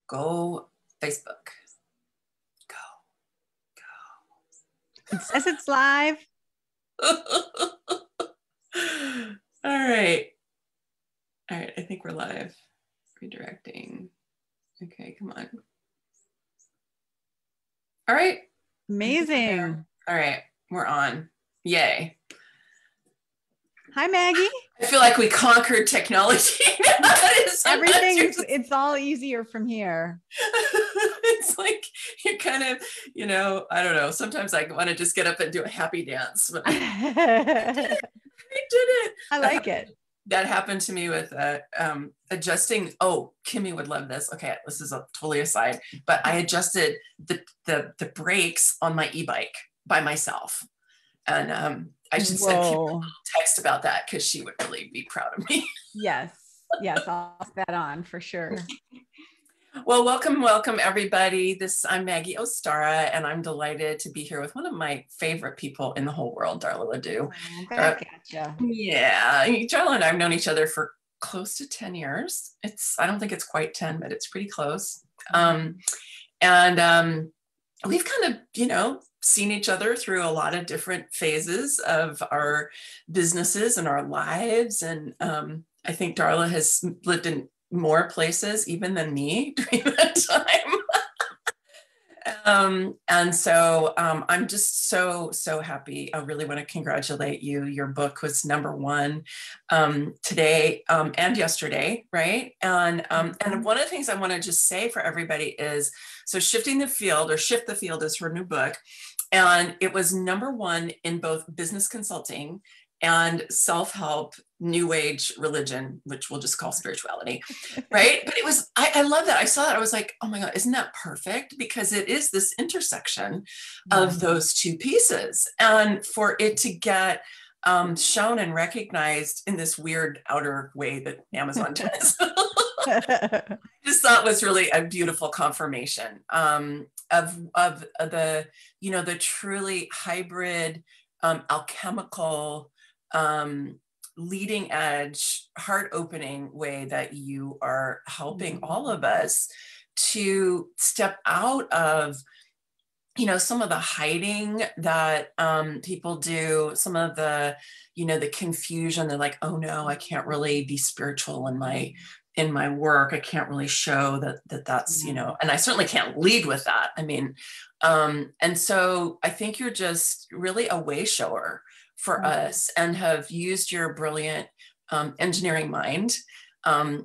Go Facebook. Go. It says it's live. All right. All right. I think we're live. Redirecting. Okay, come on. All right. Amazing. All right. We're on. Yay. Hi, Maggie. I feel like we conquered technology. It's all easier from here. It's like you're kind of, I don't know. Sometimes I want to just get up and do a happy dance. But I did it. I like it. That happened to me with adjusting. Oh, Kimmy would love this. Okay, this is totally aside, but I adjusted the brakes on my e-bike by myself, and I should send Kimmy a little text about that because she would really be proud of me. Yes, I'll put that on for sure. Well, welcome everybody. I'm Maggie Ostara, and I'm delighted to be here with one of my favorite people in the whole world, Darla LeDoux. Gotcha. Yeah, Darla and I have known each other for close to 10 years. I don't think it's quite 10, but it's pretty close. We've kind of, seen each other through a lot of different phases of our businesses and our lives. And I think Darla has lived in more places even than me during that time. And so I'm just so happy. I really want to congratulate you. Your book was #1 today and yesterday, right? And one of the things I want to just say for everybody is, so Shift the Field is her new book. And it was #1 in both business consulting and self-help, new age religion, which we'll just call spirituality, right? But I love that. I saw that. I was like, oh my God, isn't that perfect? Because it is this intersection of those two pieces. And for it to get shown and recognized in this weird outer way that Amazon does, I just thought was really a beautiful confirmation of the, the truly hybrid, alchemical, leading edge, heart opening way that you are helping all of us to step out of, some of the hiding that people do, some of the, the confusion. They're like, oh no, I can't really be spiritual in my work. I can't really show that's, and I certainly can't lead with that. I mean, and so I think you're just really a way shower for us, and have used your brilliant engineering mind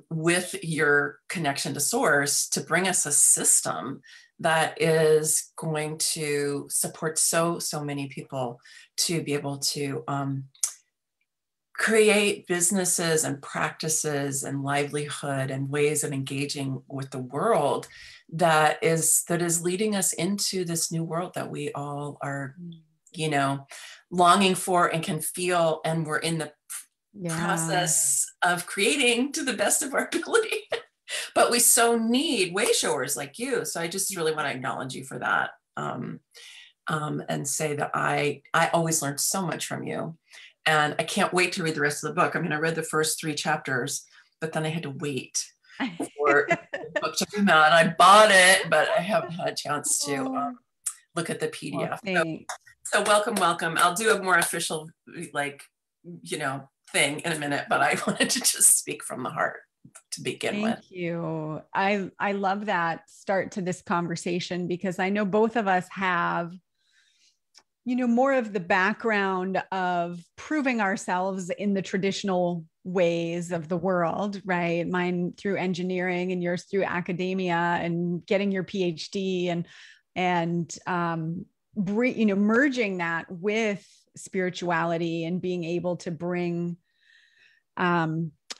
with your connection to source to bring us a system that is going to support so many people to be able to create businesses and practices and livelihood and ways of engaging with the world that is leading us into this new world that we all are, longing for and can feel, and we're in the process of creating to the best of our ability. But we so need way showers like you. So I just really want to acknowledge you for that, and say that I always learned so much from you. And I can't wait to read the rest of the book. I mean, I read the first 3 chapters, but then I had to wait for the book to come out. And I bought it, but I haven't had a chance to look at the PDF. So welcome. I'll do a more official, thing in a minute, but I wanted to just speak from the heart to begin with. Thank you. I love that start to this conversation, because I know both of us have, more of the background of proving ourselves in the traditional ways of the world, right? Mine through engineering and yours through academia and getting your PhD and merging that with spirituality and being able to bring, I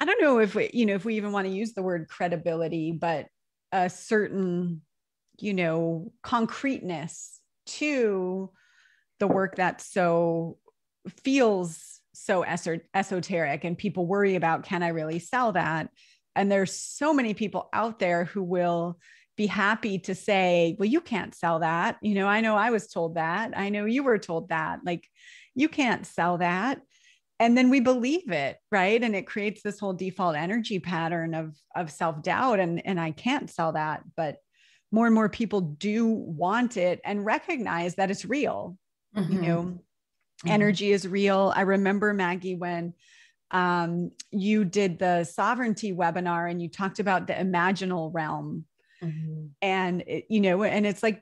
don't know if we even want to use the word credibility, but a certain, concreteness to the work that feels so esoteric, and people worry about, can I really sell that? And there's so many people out there who will be happy to say, well, you can't sell that. I know I was told that. I know you were told that. Like, you can't sell that. and then we believe it, right? And it creates this whole default energy pattern of self-doubt. And I can't sell that, but more and more people do want it and recognize that it's real. You know, energy is real. I remember, Maggie, when you did the sovereignty webinar and you talked about the imaginal realm. And you know, and it's like,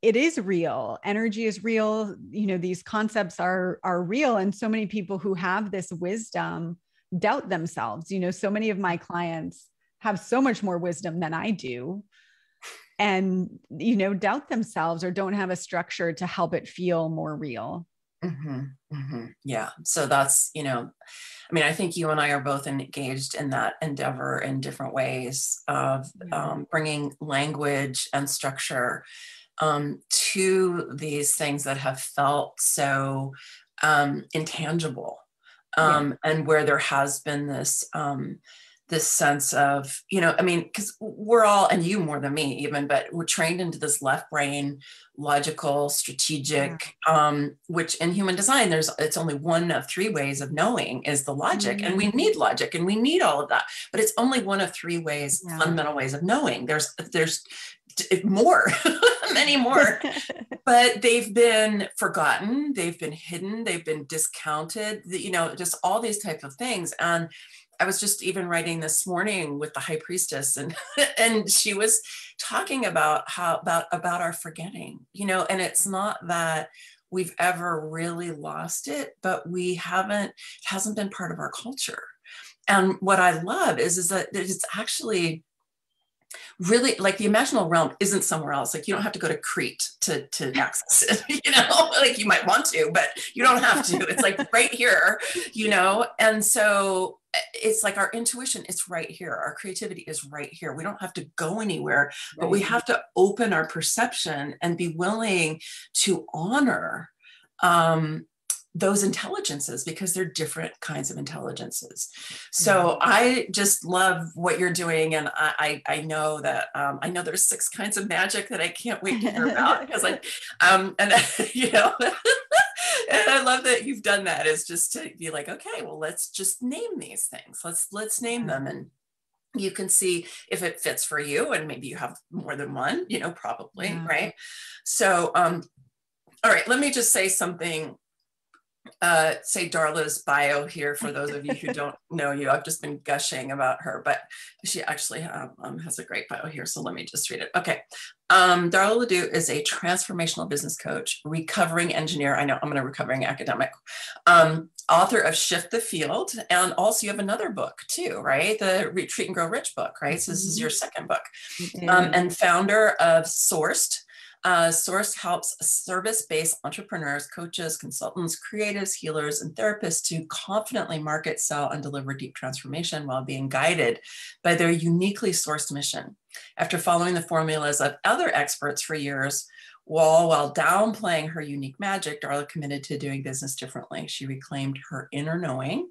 it is real. Energy is real. You know, these concepts are real. And so many people who have this wisdom doubt themselves. You know, so many of my clients have so much more wisdom than I do, and, you know, doubt themselves or don't have a structure to help it feel more real. Yeah. So that's, you know, I mean, I think you and I are both engaged in that endeavor in different ways of bringing language and structure to these things that have felt so intangible, and where there has been this sense of, you know, I mean, because we're all, and you more than me even, but we're trained into this left brain, logical, strategic, which in human design, it's only one of three ways of knowing is the logic. And we need logic and we need all of that, but it's only one of three ways, fundamental ways of knowing. There's more, many more, but they've been forgotten. They've been hidden. They've been discounted, you know, just all these types of things. And I was just even writing this morning with the high priestess, and she was talking about about our forgetting, you know, and it's not that we've ever really lost it, but it hasn't been part of our culture. And what I love is that it's actually really like the imaginal realm isn't somewhere else. Like you don't have to go to Crete to access it, you know, like you might want to, but you don't have to. It's like right here, you know? And so it's like our intuition is right here. Our creativity is right here. We don't have to go anywhere, but we have to open our perception and be willing to honor those intelligences, because they're different kinds of intelligences. So I just love what you're doing. And I know that, I know there's 6 kinds of magic that I can't wait to hear about, because you know, and I love that you've done that, is just to be like, okay, well, let's just name these things. Let's name them. And you can see if it fits for you. And maybe you have more than one, you know, probably. Right. So, all right, let me just say something. Say Darla's bio here for those of you who don't know you. I've just been gushing about her, but she actually has a great bio here. So let me just read it. Okay. Darla LeDoux is a transformational business coach, recovering engineer. I know I'm a recovering academic, author of Shift the Field. And also you have another book too, right? The Retreat and Grow Rich book, right? So this is your second book. And founder of Sourced. Source helps service-based entrepreneurs, coaches, consultants, creatives, healers, and therapists to confidently market, sell, and deliver deep transformation while being guided by their uniquely sourced mission. After following the formulas of other experts for years, while downplaying her unique magic, Darla committed to doing business differently. She reclaimed her inner knowing,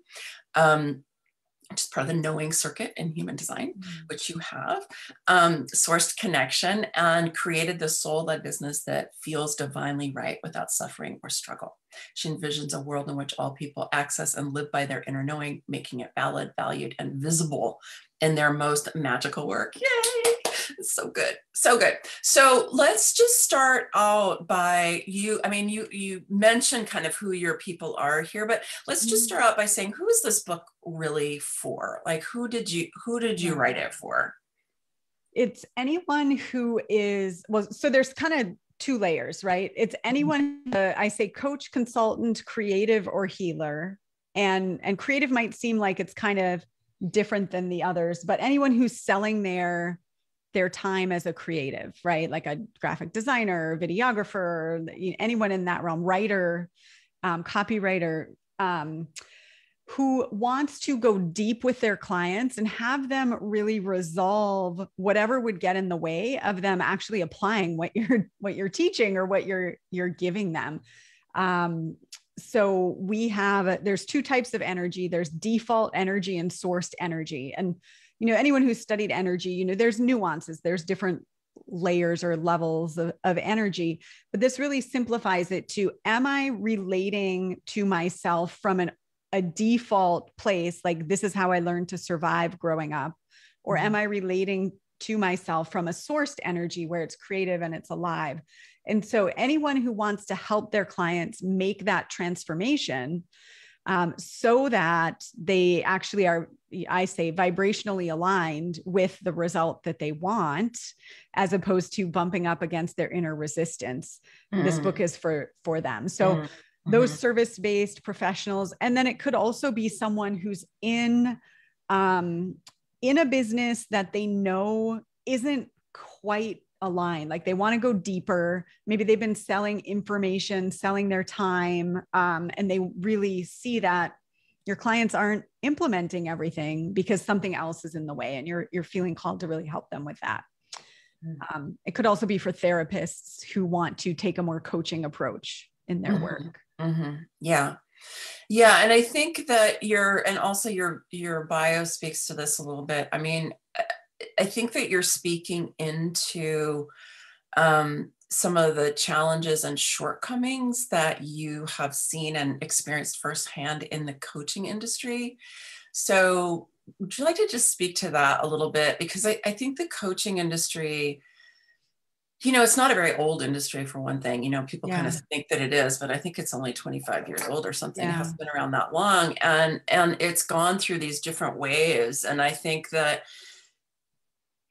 which is part of the knowing circuit in human design, which you have, sourced connection, and created the soul-led business that feels divinely right without suffering or struggle. She envisions a world in which all people access and live by their inner knowing, making it valid, valued, and visible in their most magical work. Yay! It's so good. So good. So let's just start out by you. I mean, you mentioned kind of who your people are here, but let's just start out by saying, who is this book really for? Like, who did you write it for? It's anyone who is, well, so there's kind of 2 layers, right? It's anyone, I say coach, consultant, creative, or healer. And creative might seem like it's kind of different than the others, but anyone who's selling their time as a creative, right? Like a graphic designer, videographer, anyone in that realm, writer, copywriter, who wants to go deep with their clients and have them really resolve whatever would get in the way of them actually applying what you're teaching or what you're giving them. So there's 2 types of energy. There's default energy and sourced energy. And you know, anyone who's studied energy, you know, there's nuances, there's different layers or levels of energy, but this really simplifies it to, am I relating to myself from a default place, like this is how I learned to survive growing up? Or am I relating to myself from a sourced energy where it's creative and it's alive? And so anyone who wants to help their clients make that transformation, so that they actually are, I say, vibrationally aligned with the result that they want, as opposed to bumping up against their inner resistance. This book is for them. So those service-based professionals, and then it could also be someone who's in a business that they know isn't quite aligned. Like they want to go deeper. Maybe they've been selling information, selling their time, and they really see that your clients aren't implementing everything because something else is in the way, and you're feeling called to really help them with that. It could also be for therapists who want to take a more coaching approach in their work. Yeah. Yeah. And I think that your bio speaks to this a little bit. I mean, I think that you're speaking into some of the challenges and shortcomings that you have seen and experienced firsthand in the coaching industry. So would you like to just speak to that a little bit? Because I think the coaching industry, it's not a very old industry for one thing. People kind of think that it is, but I think it's only 25 years old or something. It hasn't been around that long. And it's gone through these different waves. And I think that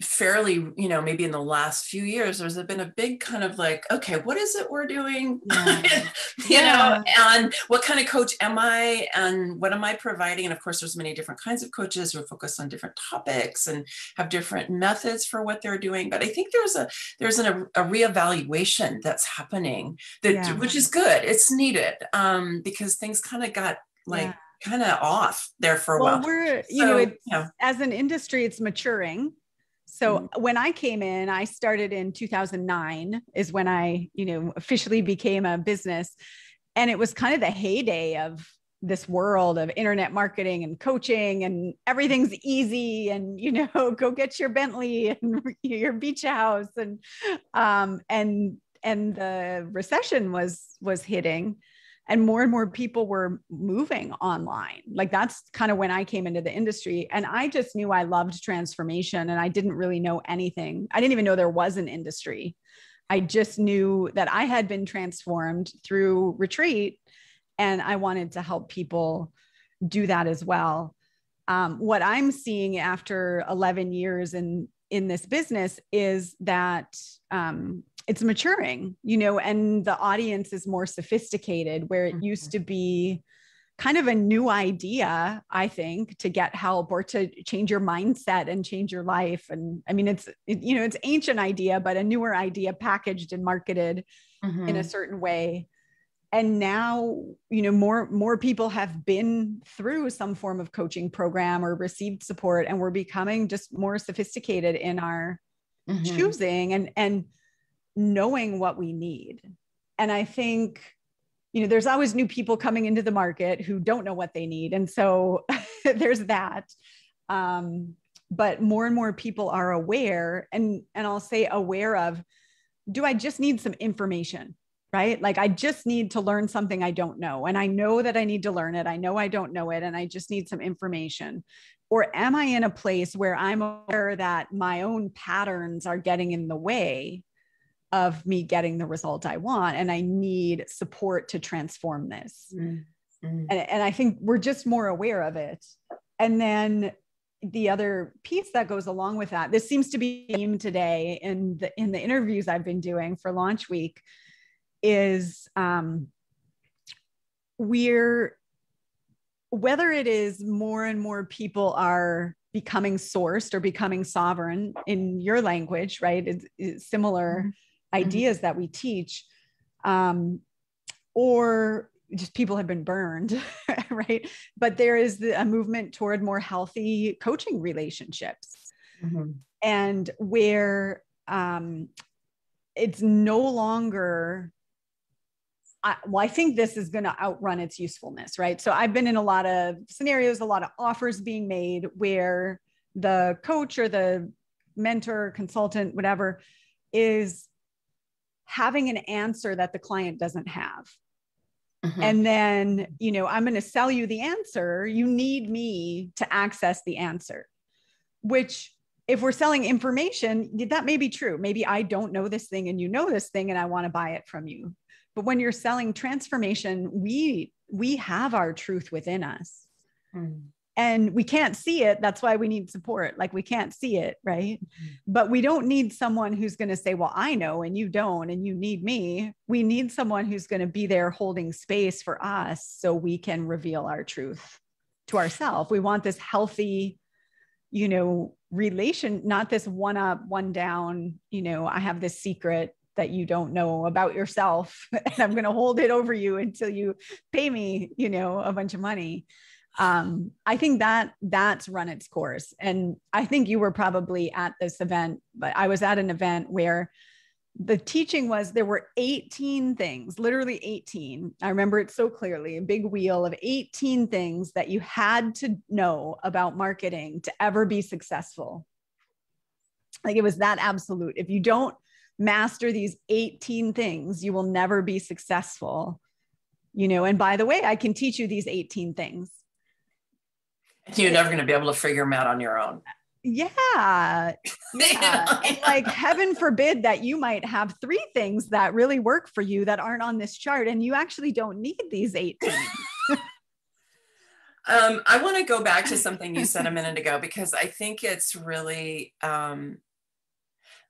fairly, maybe in the last few years, there's been a big kind of like, okay, what is it we're doing? And what kind of coach am I? And what am I providing? And of course, there's many different kinds of coaches who are focused on different topics and have different methods for what they're doing. But I think there's a reevaluation that's happening which is good. It's needed because things kind of got kind of off there for a while. As an industry, it's maturing. So when I came in, I started in 2009 is when I, officially became a business. And it was kind of the heyday of this world of internet marketing and coaching, and everything's easy, and, go get your Bentley and your beach house. And the recession was hitting. And more people were moving online. Like that's kind of when I came into the industry, and I just knew I loved transformation, and I didn't really know anything. I didn't even know there was an industry. I just knew that I had been transformed through retreat, and I wanted to help people do that as well. What I'm seeing after 11 years in this business is that, it's maturing, and the audience is more sophisticated, where it used to be kind of a new idea, I think, to get help or to change your mindset and change your life. And I mean, it's ancient idea, but a newer idea packaged and marketed in a certain way. And now, more people have been through some form of coaching program or received support, and we're becoming just more sophisticated in our choosing and knowing what we need. And I think, there's always new people coming into the market who don't know what they need. And so there's that. But more and more people are aware, and I'll say aware of, do I just need some information, right? Like I just need to learn something I don't know. And I know that I need to learn it. I know I don't know it. And I just need some information. Or am I in a place where I'm aware that my own patterns are getting in the way of me getting the result I want, and I need support to transform this? And I think we're just more aware of it. And then the other piece that goes along with that, this seems to be a theme today in the interviews I've been doing for Launch Week, is whether it is more and more people are becoming sourced or becoming sovereign in your language, right? It's similar ideas that we teach, or just people have been burned, right? But there is a movement toward more healthy coaching relationships, and where it's no longer, I think this is going to outrun its usefulness, right? So I've been in a lot of scenarios, a lot of offers being made where the coach or the mentor, consultant, whatever, is having an answer that the client doesn't have. Mhm. And then, I'm going to sell you the answer. You need me to access the answer, which if we're selling information, that may be true. Maybe I don't know this thing and you know this thing and I want to buy it from you. But when you're selling transformation, we have our truth within us. Mm. And we can't see it. That's why we need support. Like, we can't see it, right? Mhm. But we don't need someone who's going to say, well, I know and you don't, and you need me. We need someone who's going to be there holding space for us so we can reveal our truth to ourselves. We want this healthy, relation, not this one up, one down, I have this secret that you don't know about yourself and I'm going to hold it over you until you pay me, a bunch of money. I think that's run its course. And I think you were probably at this event, but I was at an event where the teaching was there were 18 things, literally 18. I remember it so clearly, a big wheel of 18 things that you had to know about marketing to ever be successful. Like, it was that absolute. If you don't master these 18 things, you will never be successful. And by the way, I can teach you these 18 things. You're never going to be able to figure them out on your own. Yeah. And like, heaven forbid that you might have 3 things that really work for you that aren't on this chart, and you actually don't need these 18. I want to go back to something you said a minute ago, because I think it's really,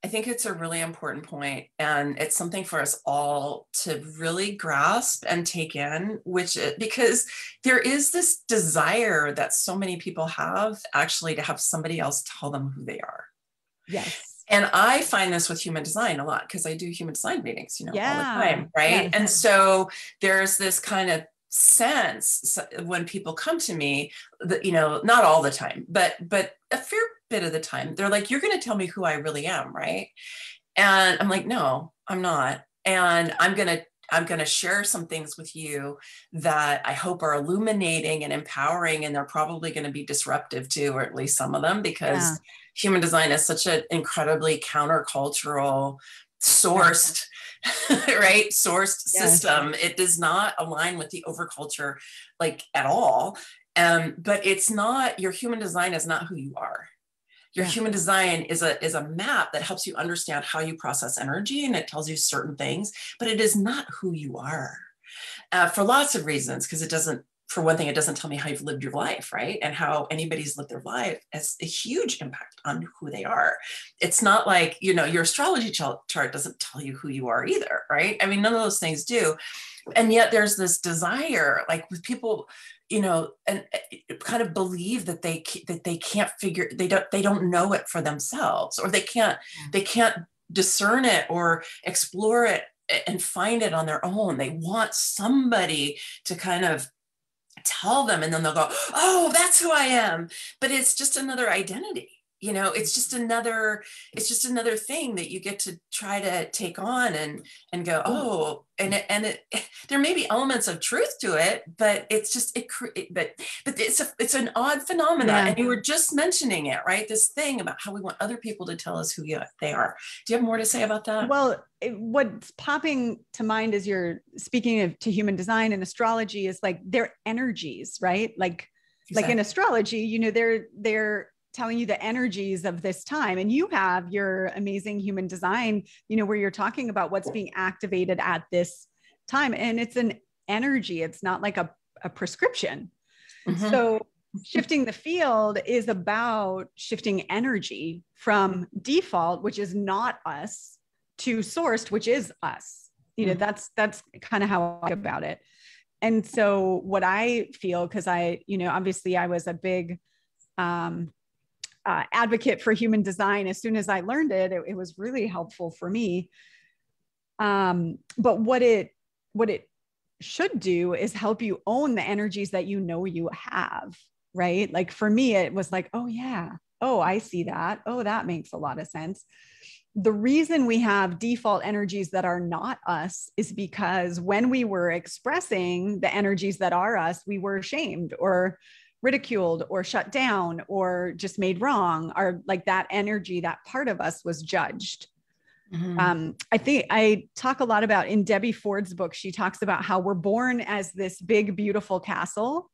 I think it's a really important point, and it's something for us all to really grasp and take in, because there is this desire that so many people have, actually, to have somebody else tell them who they are. Yes. And I find this with human design a lot, because I do human design meetings, all the time, right? Yes. And so there's this kind of sense when people come to me that, not all the time, but a fair bit of the time, they're like, you're going to tell me who I really am, right? And I'm like, no, I'm not. And I'm going to share some things with you that I hope are illuminating and empowering, and they're probably going to be disruptive too, or at least some of them, because human design is such an incredibly countercultural, sourced, right? Sourced system. It does not align with the overculture, like, at all. But it's not, your human design is not who you are. Your human design is a map that helps you understand how you process energy, and it tells you certain things, but it is not who you are, for lots of reasons. Because it doesn't, for one thing, it doesn't tell me how you've lived your life, right? And how anybody's lived their life has a huge impact on who they are. It's not like, your astrology chart doesn't tell you who you are either, right? I mean, none of those things do. And yet there's this desire, like, with people, and kind of believe that they can't figure, they don't know it for themselves, or they can't discern it or explore it and find it on their own. They want somebody to kind of tell them, and then they'll go, oh, that's who I am. But it's just another identity. It's just another thing that you get to try to take on and go, oh, and there may be elements of truth to it, but it's just, but it's an odd phenomenon. And you were just mentioning it, right? This thing about how we want other people to tell us who they are. Do you have more to say about that? Well, what's popping to mind as you're speaking to human design and astrology is like their energies, right? Like in astrology, they're telling you the energies of this time, and you have your amazing human design, where you're talking about what's being activated at this time, and it's an energy. It's not like a prescription. Mm-hmm. So shifting the field is about shifting energy from default, which is not us, to sourced, which is us. That's kind of how I think about it. And so what I feel, because obviously I was a big advocate for human design. As soon as I learned it, it was really helpful for me. But what it should do is help you own the energies that you have, right? Like, for me, it was like, oh yeah, oh, I see that. Oh, that makes a lot of sense. The reason we have default energies that are not us is because when we were expressing the energies that are us, we were shamed or ridiculed or shut down or just made wrong, or like that energy, that part of us was judged. I think I talk a lot about in Debbie Ford's book, she talks about how we're born as this big, beautiful castle.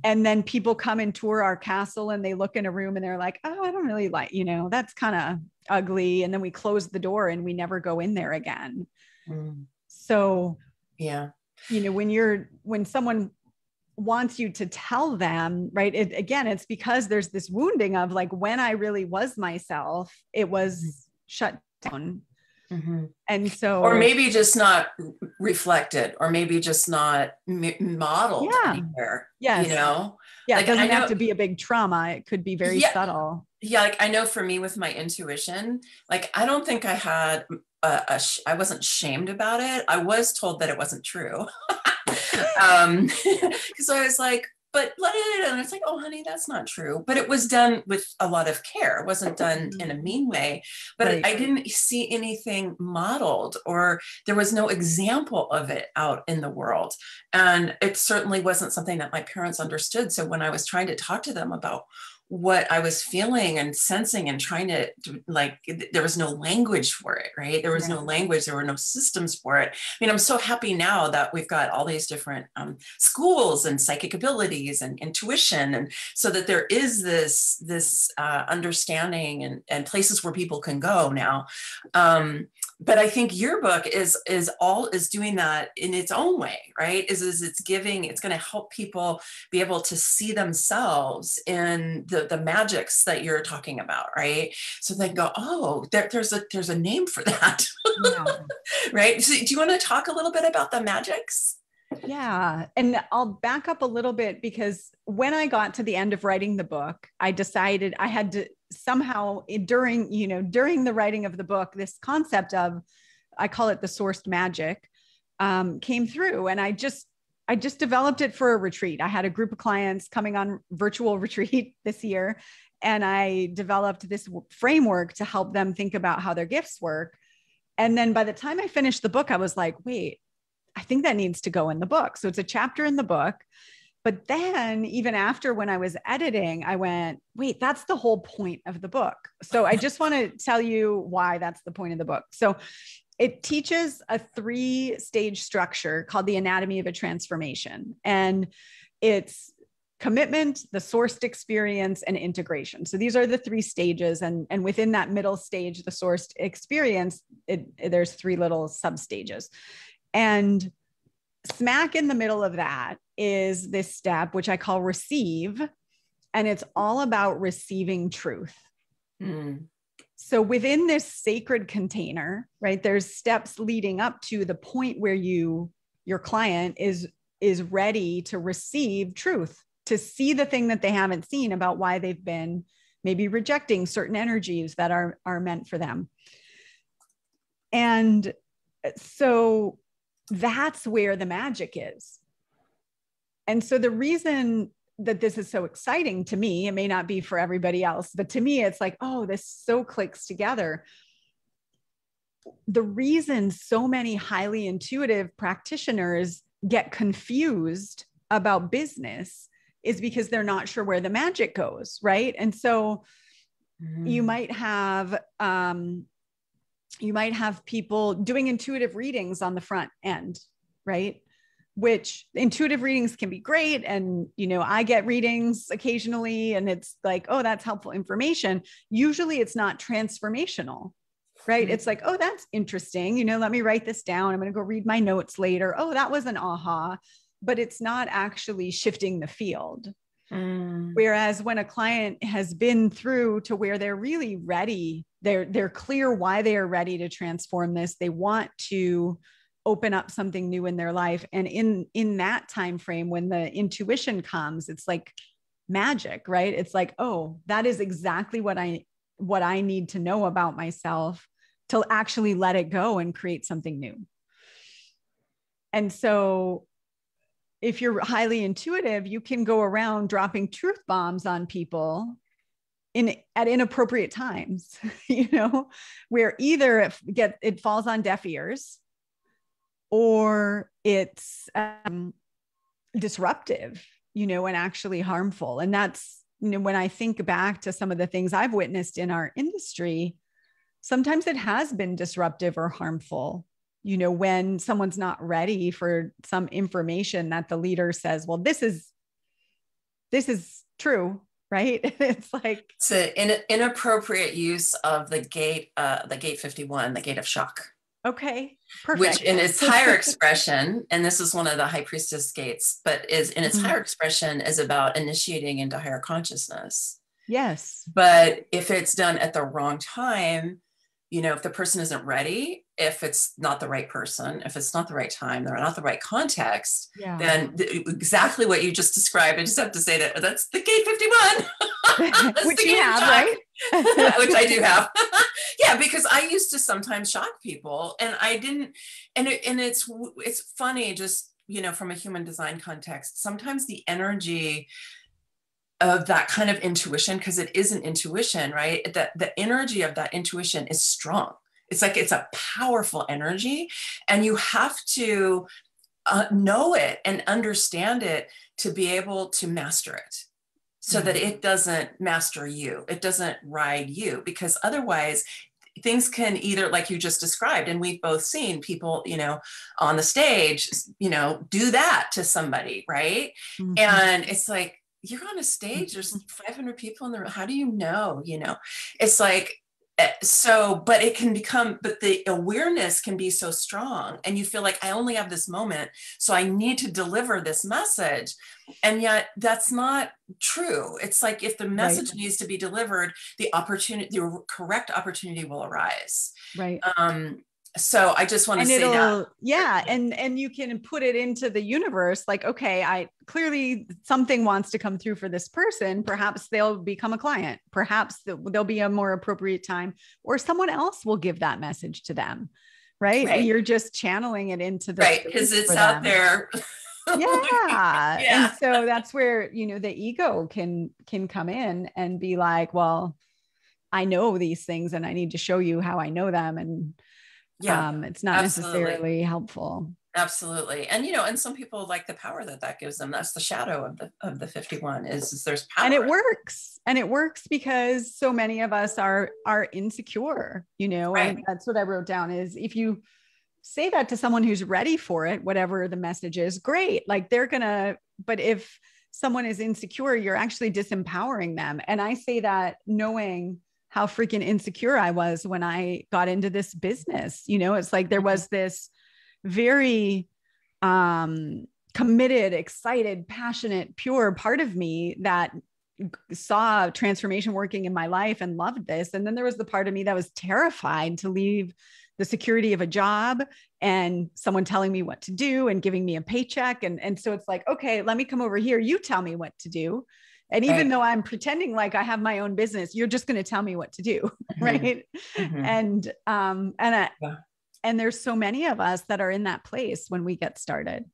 And then people come and tour our castle and they look in a room and they're like, oh, I don't really like, that's kind of ugly. And then we close the door and we never go in there again. So, yeah, when someone wants you to tell them, right, it's because there's this wounding of like, when I really was myself, it was shut down. And so, or maybe just not reflected, or maybe just not modeled anywhere. Yes. Like, it doesn't have to be a big trauma. It could be very subtle. Yeah. Like I know for me with my intuition, like, I don't think I had I wasn't shamed about it. I was told that it wasn't true. Because I was like, but let it, and it's like, oh, honey, that's not true. But it was done with a lot of care. It wasn't done in a mean way. But I didn't see anything modeled, or there was no example of it out in the world. And it certainly wasn't something that my parents understood. So when I was trying to talk to them about what I was feeling and sensing and trying to, like, there was no language for it, right? There was no language, there were no systems for it. I mean, I'm so happy now that we've got all these different schools and psychic abilities and intuition. And so that there is this understanding and places where people can go now. But I think your book is doing that in its own way, right? It's going to help people be able to see themselves in the magics that you're talking about, right? So they go, oh, there's a name for that, right? So do you want to talk a little bit about the magics? Yeah. And I'll back up a little bit, because when I got to the end of writing the book, I decided I had to somehow during the writing of the book, this concept of, I call it the sourced magic, came through. And I just developed it for a retreat. I had a group of clients coming on virtual retreat this year, and I developed this framework to help them think about how their gifts work. And then by the time I finished the book, I was like, wait, I think that needs to go in the book. So it's a chapter in the book. But then even after, when I was editing, I went, wait, that's the whole point of the book. So I just want to tell you why that's the point of the book. So it teaches a 3-stage structure called the anatomy of a transformation. And it's commitment, the sourced experience, and integration. So these are the 3 stages. And within that middle stage, the sourced experience, there's 3 little sub-stages. And smack in the middle of that is this step, which I call receive. And it's all about receiving truth. So within this sacred container, right, there's steps leading up to the point where your client is ready to receive truth, to see the thing that they haven't seen about why they've been maybe rejecting certain energies that are meant for them. And so that's where the magic is. And so the reason that this is so exciting to me, it may not be for everybody else, but to me, it's like, oh, this so clicks together. The reason so many highly intuitive practitioners get confused about business is because they're not sure where the magic goes, right? And so you might have people doing intuitive readings on the front end, right? Which intuitive readings can be great. And, I get readings occasionally and it's like, oh, that's helpful information. Usually it's not transformational, right? It's like, oh, that's interesting. Let me write this down. I'm going to go read my notes later. Oh, that was an aha, but it's not actually shifting the field. Whereas when a client has been through to where they're really ready, they're clear why they are ready to transform this. They want to open up something new in their life. And in that time frame, when the intuition comes, it's like magic, right? It's like, oh, that is exactly what I need to know about myself to actually let it go and create something new. And so if you're highly intuitive, you can go around dropping truth bombs on people at inappropriate times, where either it falls on deaf ears, or it's disruptive, and actually harmful. And that's, when I think back to some of the things I've witnessed in our industry, sometimes it has been disruptive or harmful, when someone's not ready for some information that the leader says, well, this is true, right? It's like, it's an inappropriate use of the gate 51, the gate of shock. Okay, Which perfect. in its higher expression, and this is one of the high priestess gates, but is in its higher expression is about initiating into higher consciousness. Yes. But if it's done at the wrong time, if the person isn't ready, if it's not the right person, if it's not the right time, they're not the right context, then exactly what you just described, I just have to say that's the gate 51. Which you have, right? Which I do have. Yeah, because I used to sometimes shock people and I didn't, and it's funny, just, from a human design context, sometimes the energy of that kind of intuition, because it is an intuition, right? That the energy of that intuition is strong. It's like, it's a powerful energy, and you have to know it and understand it to be able to master it, so that it doesn't master you. It doesn't ride you, because otherwise things can either, like you just described, and we've both seen people, on the stage, do that to somebody, right? Mm-hmm. And it's like, you're on a stage, there's 500 people in the room. How do you know? It's like, but it can become, but the awareness can be so strong, and you feel like, I only have this moment, so I need to deliver this message. And yet that's not true. It's like, if the message needs to be delivered, the correct opportunity will arise. Right. So I just want to say that. Yeah. And you can put it into the universe. Like, okay, I clearly something wants to come through for this person. Perhaps they'll become a client. Perhaps there'll be a more appropriate time, or someone else will give that message to them. Right. You're just channeling it into the, right. Because it's out there. Yeah. And so that's where, the ego can come in and be like, well, I know these things and I need to show you how I know them. And it's not necessarily helpful. Absolutely. And, and some people like the power that gives them. That's the shadow of the 51 is there's power. And it works because so many of us are insecure, and that's what I wrote down is, if you say that to someone who's ready for it, whatever the message is, great. Like but if someone is insecure, you're actually disempowering them. And I say that knowing how freaking insecure I was when I got into this business. It's like, there was this very committed, excited, passionate, pure part of me that saw transformation working in my life and loved this. And then there was the part of me that was terrified to leave the security of a job and someone telling me what to do and giving me a paycheck. And so it's like, okay, let me come over here. You tell me what to do. And even though I'm pretending like I have my own business, you're just going to tell me what to do. Right. And there's so many of us that are in that place when we get started.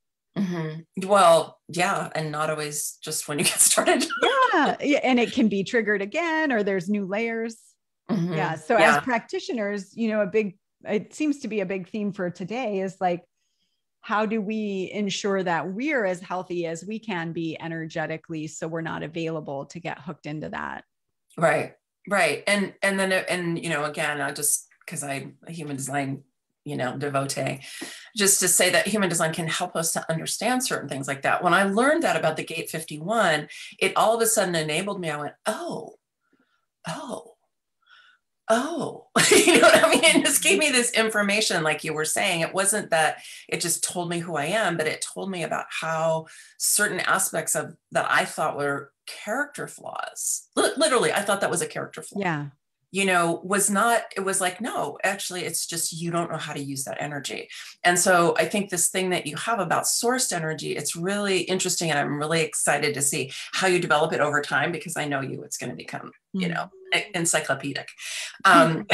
Well, yeah. And not always just when you get started. Yeah. And it can be triggered again, or there's new layers. Yeah. So as practitioners, it seems to be a big theme for today is like, how do we ensure that we're as healthy as we can be energetically, so we're not available to get hooked into that? Right. And then, again, I just, because I'm a human design, devotee, just to say that human design can help us to understand certain things like that. When I learned that about the gate 51, it all of a sudden enabled me. I went, oh, you know what I mean? It just gave me this information, like you were saying. It wasn't that it just told me who I am, but it told me about how certain aspects of that I thought were character flaws. Literally, I thought that was a character flaw. Yeah. Was not, it was like, no, actually, it's just, you don't know how to use that energy. And so I think this thing that you have about sourced energy, it's really interesting. And I'm really excited to see how you develop it over time, because I know it's going to become, encyclopedic. But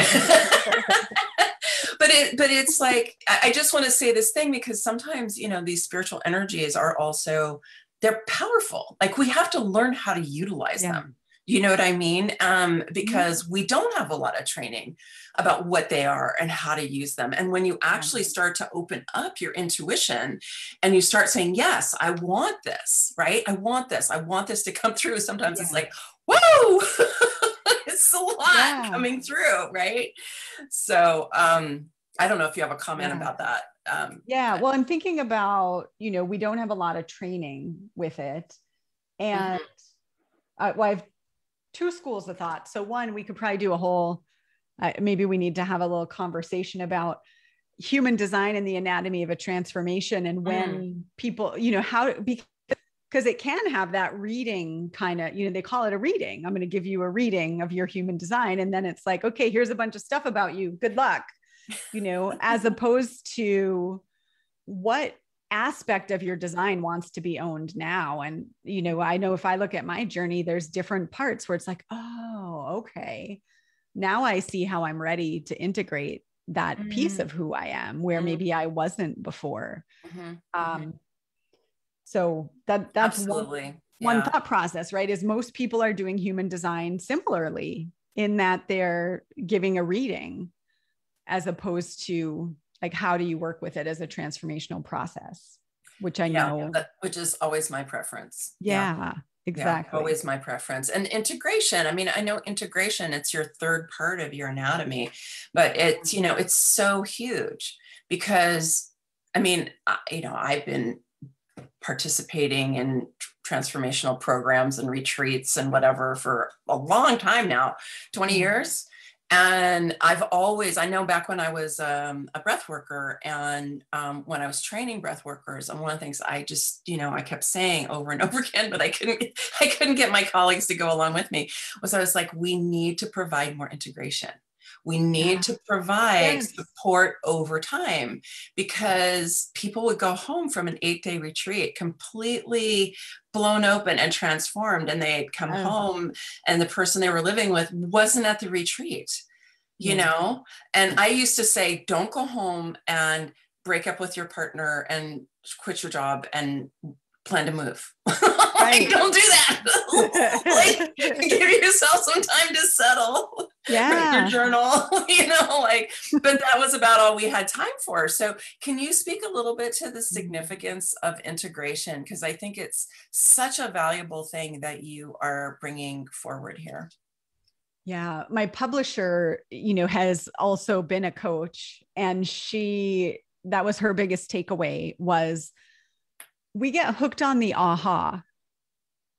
it's like, I just want to say this thing, because sometimes, these spiritual energies are also, they're powerful. Like, we have to learn how to utilize them. You know what I mean? Because we don't have a lot of training about what they are and how to use them. And when you actually start to open up your intuition and you start saying, yes, I want this, right? I want this to come through. Sometimes it's like, whoa, it's a lot coming through, right? So I don't know if you have a comment about that. Well, I'm thinking about, we don't have a lot of training with it. And well, I have two schools of thought. So one, we could probably do a whole, maybe we need to have a little conversation about human design and the anatomy of a transformation, and when people, how, because it can have that reading kind of, they call it a reading. I'm going to give you a reading of your human design. And then it's like, okay, here's a bunch of stuff about you. Good luck, as opposed to what aspect of your design wants to be owned now. And, I know if I look at my journey, there's different parts where it's like, oh, okay, now I see how I'm ready to integrate that piece of who I am, where maybe I wasn't before. So that's absolutely one thought process, right? Is most people are doing human design similarly in that they're giving a reading as opposed to like, how do you work with it as a transformational process, which I know. Which is always my preference. Exactly. Always my preference. And integration, I mean, I know integration, it's your third part of your anatomy, but it's, it's so huge because, I mean, I've been participating in transformational programs and retreats and whatever for a long time now, 20 years. And I know back when I was a breath worker and when I was training breath workers, and one of the things I just, I kept saying over and over again, but I couldn't get my colleagues to go along with me, was I was like, we need to provide more integration. We need to provide support over time, because people would go home from an 8-day retreat completely blown open and transformed, and they'd come home and the person they were living with wasn't at the retreat, and I used to say, don't go home and break up with your partner and quit your job and plan to move. Like, don't do that. Like, give yourself some time to settle. Write your journal, but that was about all we had time for. So can you speak a little bit to the significance of integration? Because I think it's such a valuable thing that you are bringing forward here. Yeah. My publisher, has also been a coach, and that was her biggest takeaway was we get hooked on the aha,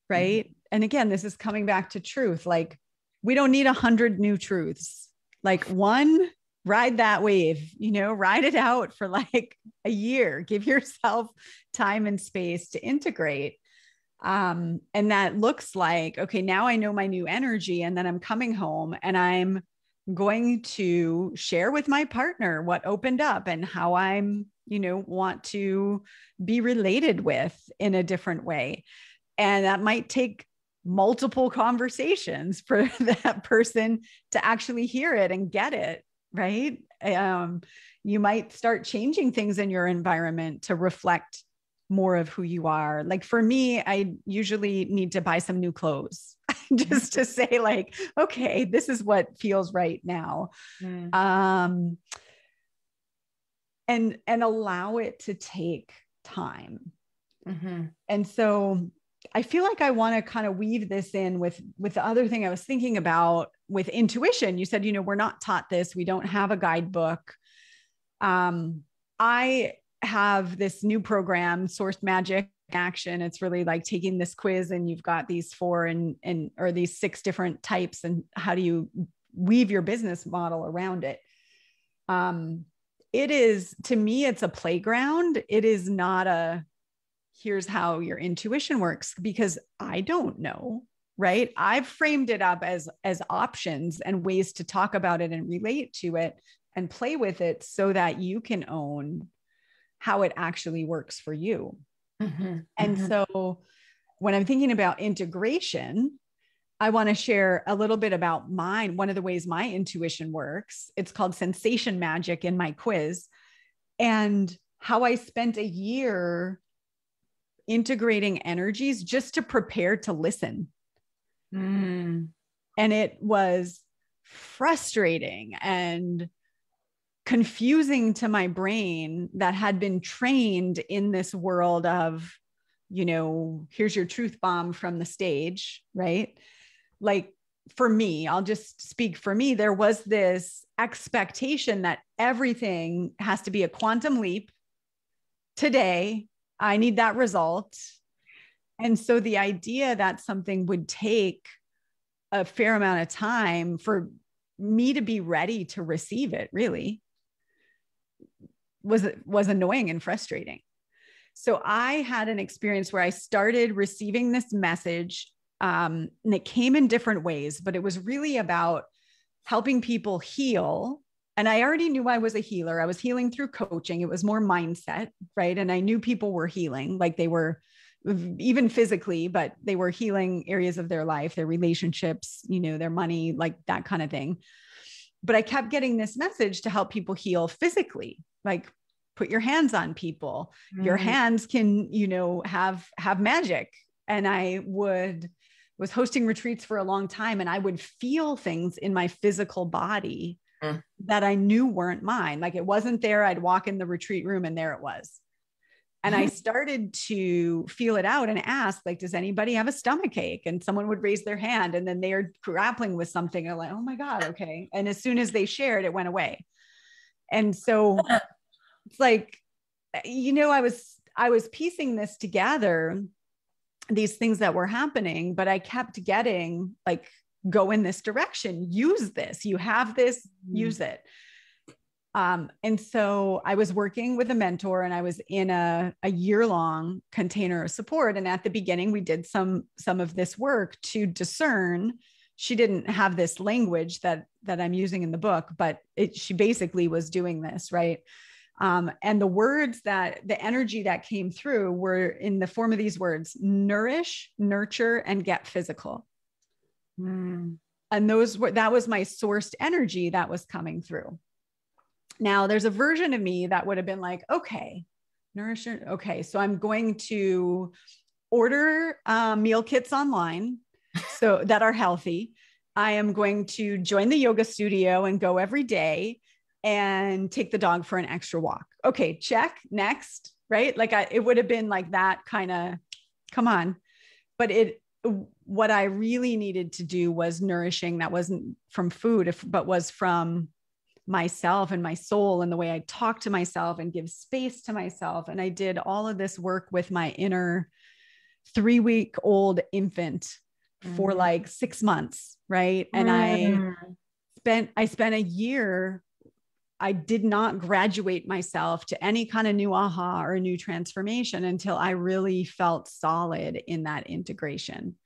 right? And again, this is coming back to truth. Like, we don't need 100 new truths. Like, one, ride that wave, ride it out for like a year, give yourself time and space to integrate. And that looks like, okay, now I know my new energy, and then I'm coming home and I'm going to share with my partner what opened up and how I'm, want to be related with in a different way. And that might take multiple conversations for that person to actually hear it and get it, right? You might start changing things in your environment to reflect more of who you are. Like for me, I usually need to buy some new clothes just to say like, okay, this is what feels right now. And allow it to take time. And so I feel like I want to kind of weave this in with the other thing I was thinking about with intuition. You said, we're not taught this. We don't have a guidebook. I have this new program, Source Magic Action. It's really like taking this quiz and you've got these 4 or these 6 different types, and how do you weave your business model around it? It is, to me, it's a playground. It is not here's how your intuition works, because I don't know, right? I've framed it up as options and ways to talk about it and relate to it and play with it so that you can own how it actually works for you. And so when I'm thinking about integration, I want to share a little bit about one of the ways my intuition works. It's called sensation magic in my quiz, and how I spent a year integrating energies just to prepare to listen. And it was frustrating and confusing to my brain that had been trained in this world of, here's your truth bomb from the stage, right? Like, for me, I'll just speak for me, there was this expectation that everything has to be a quantum leap today. I need that result. And so the idea that something would take a fair amount of time for me to be ready to receive it really was annoying and frustrating. So I had an experience where I started receiving this message, and it came in different ways, but it was really about helping people heal. And I already knew I was a healer. I was healing through coaching. It was more mindset, right? And I knew people were healing, like they were even physically, but they were healing areas of their life, their relationships, their money, like that kind of thing. But I kept getting this message to help people heal physically, like put your hands on people. Your hands can, have magic. And I was hosting retreats for a long time, and I would feel things in my physical body that I knew weren't mine. Like it wasn't there. I'd walk in the retreat room and there it was. And I started to feel it out and ask, like, does anybody have a stomach ache? And someone would raise their hand, and then they are grappling with something. I'm like, oh my God. Okay. And as soon as they shared, it went away. And so it's like, I was piecing this together, these things that were happening, but I kept getting like, go in this direction, use this, you have this, use it. And so I was working with a mentor, and I was in a year-long container of support. And at the beginning, we did some of this work to discern. She didn't have this language that I'm using in the book, but she basically was doing this, right? And the energy that came through were in the form of these words: nourish, nurture, and get physical. And that was my sourced energy that was coming through. Now there's a version of me that would have been like, okay, nourish. Okay. So I'm going to order meal kits online so that are healthy. I am going to join the yoga studio and go every day and take the dog for an extra walk. Okay. Check. Next. Right. Like it would have been like that kind of, come on. But what I really needed to do was nourishing. That wasn't from food, but was from myself and my soul, and the way I talk to myself and give space to myself. And I did all of this work with my inner 3-week-old infant for like 6 months. Right. And I spent a year. I did not graduate myself to any kind of new aha or new transformation until I really felt solid in that integration.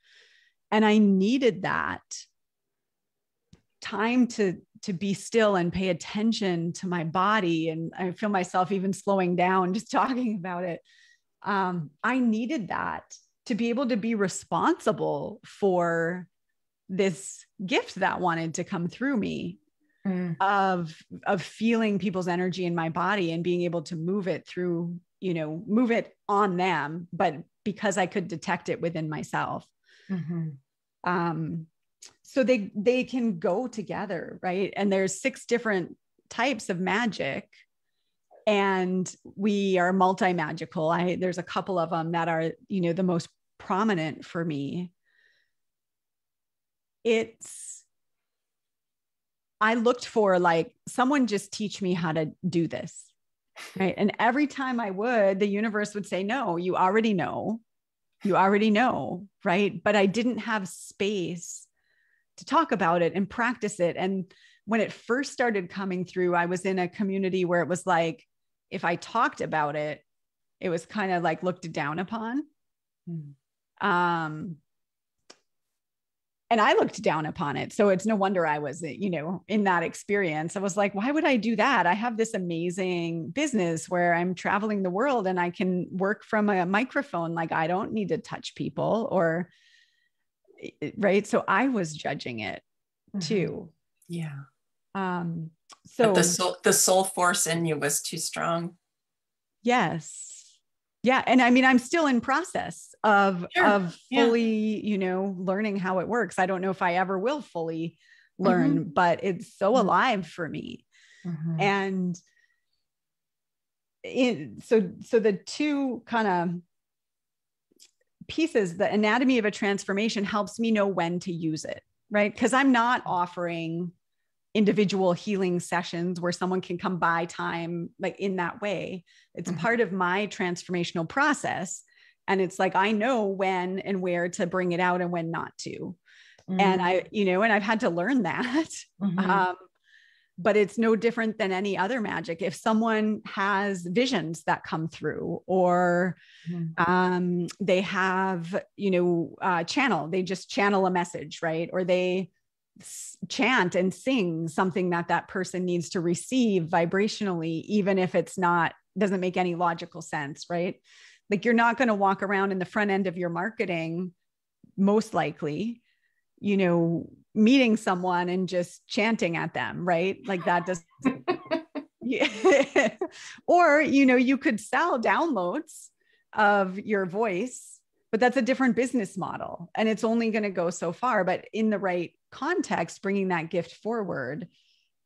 And I needed that time to be still and pay attention to my body. And I feel myself even slowing down just talking about it. I needed that to be able to be responsible for this gift that wanted to come through me, of feeling people's energy in my body and being able to move it through, move it on them, but because I could detect it within myself. So they can go together, right? And there's 6 different types of magic, and we are multi-magical. There's a couple of them that are, the most prominent for me. I looked for like, someone just teach me how to do this, right? And every time I would, the universe would say, no, you already know, right? But I didn't have space to talk about it and practice it. And when it first started coming through, I was in a community where it was like, if I talked about it, it was kind of like looked down upon. And I looked down upon it. So it's no wonder I was, in that experience. I was like, why would I do that? I have this amazing business where I'm traveling the world and I can work from a microphone. Like, I don't need to touch people right. So I was judging it too. Yeah. So but the soul force in you was too strong. Yes. Yeah. And I mean, I'm still in process of fully, learning how it works. I don't know if I ever will fully learn, but it's so alive for me. And so the 2 kind of pieces, the anatomy of a transformation helps me know when to use it. right? Because I'm not offering individual healing sessions where someone can come by time like in that way. It's part of my transformational process. And it's like, I know when and where to bring it out and when not to. And and I've had to learn that. But it's no different than any other magic. If someone has visions that come through, or they have, they just channel a message, right? Or they chant and sing something that person needs to receive vibrationally, even if doesn't make any logical sense, right? Like, you're not going to walk around in the front end of your marketing, most likely, meeting someone and just chanting at them, right? Like, that doesn't, or, you could sell downloads of your voice, but that's a different business model. And it's only going to go so far, but in the right context, bringing that gift forward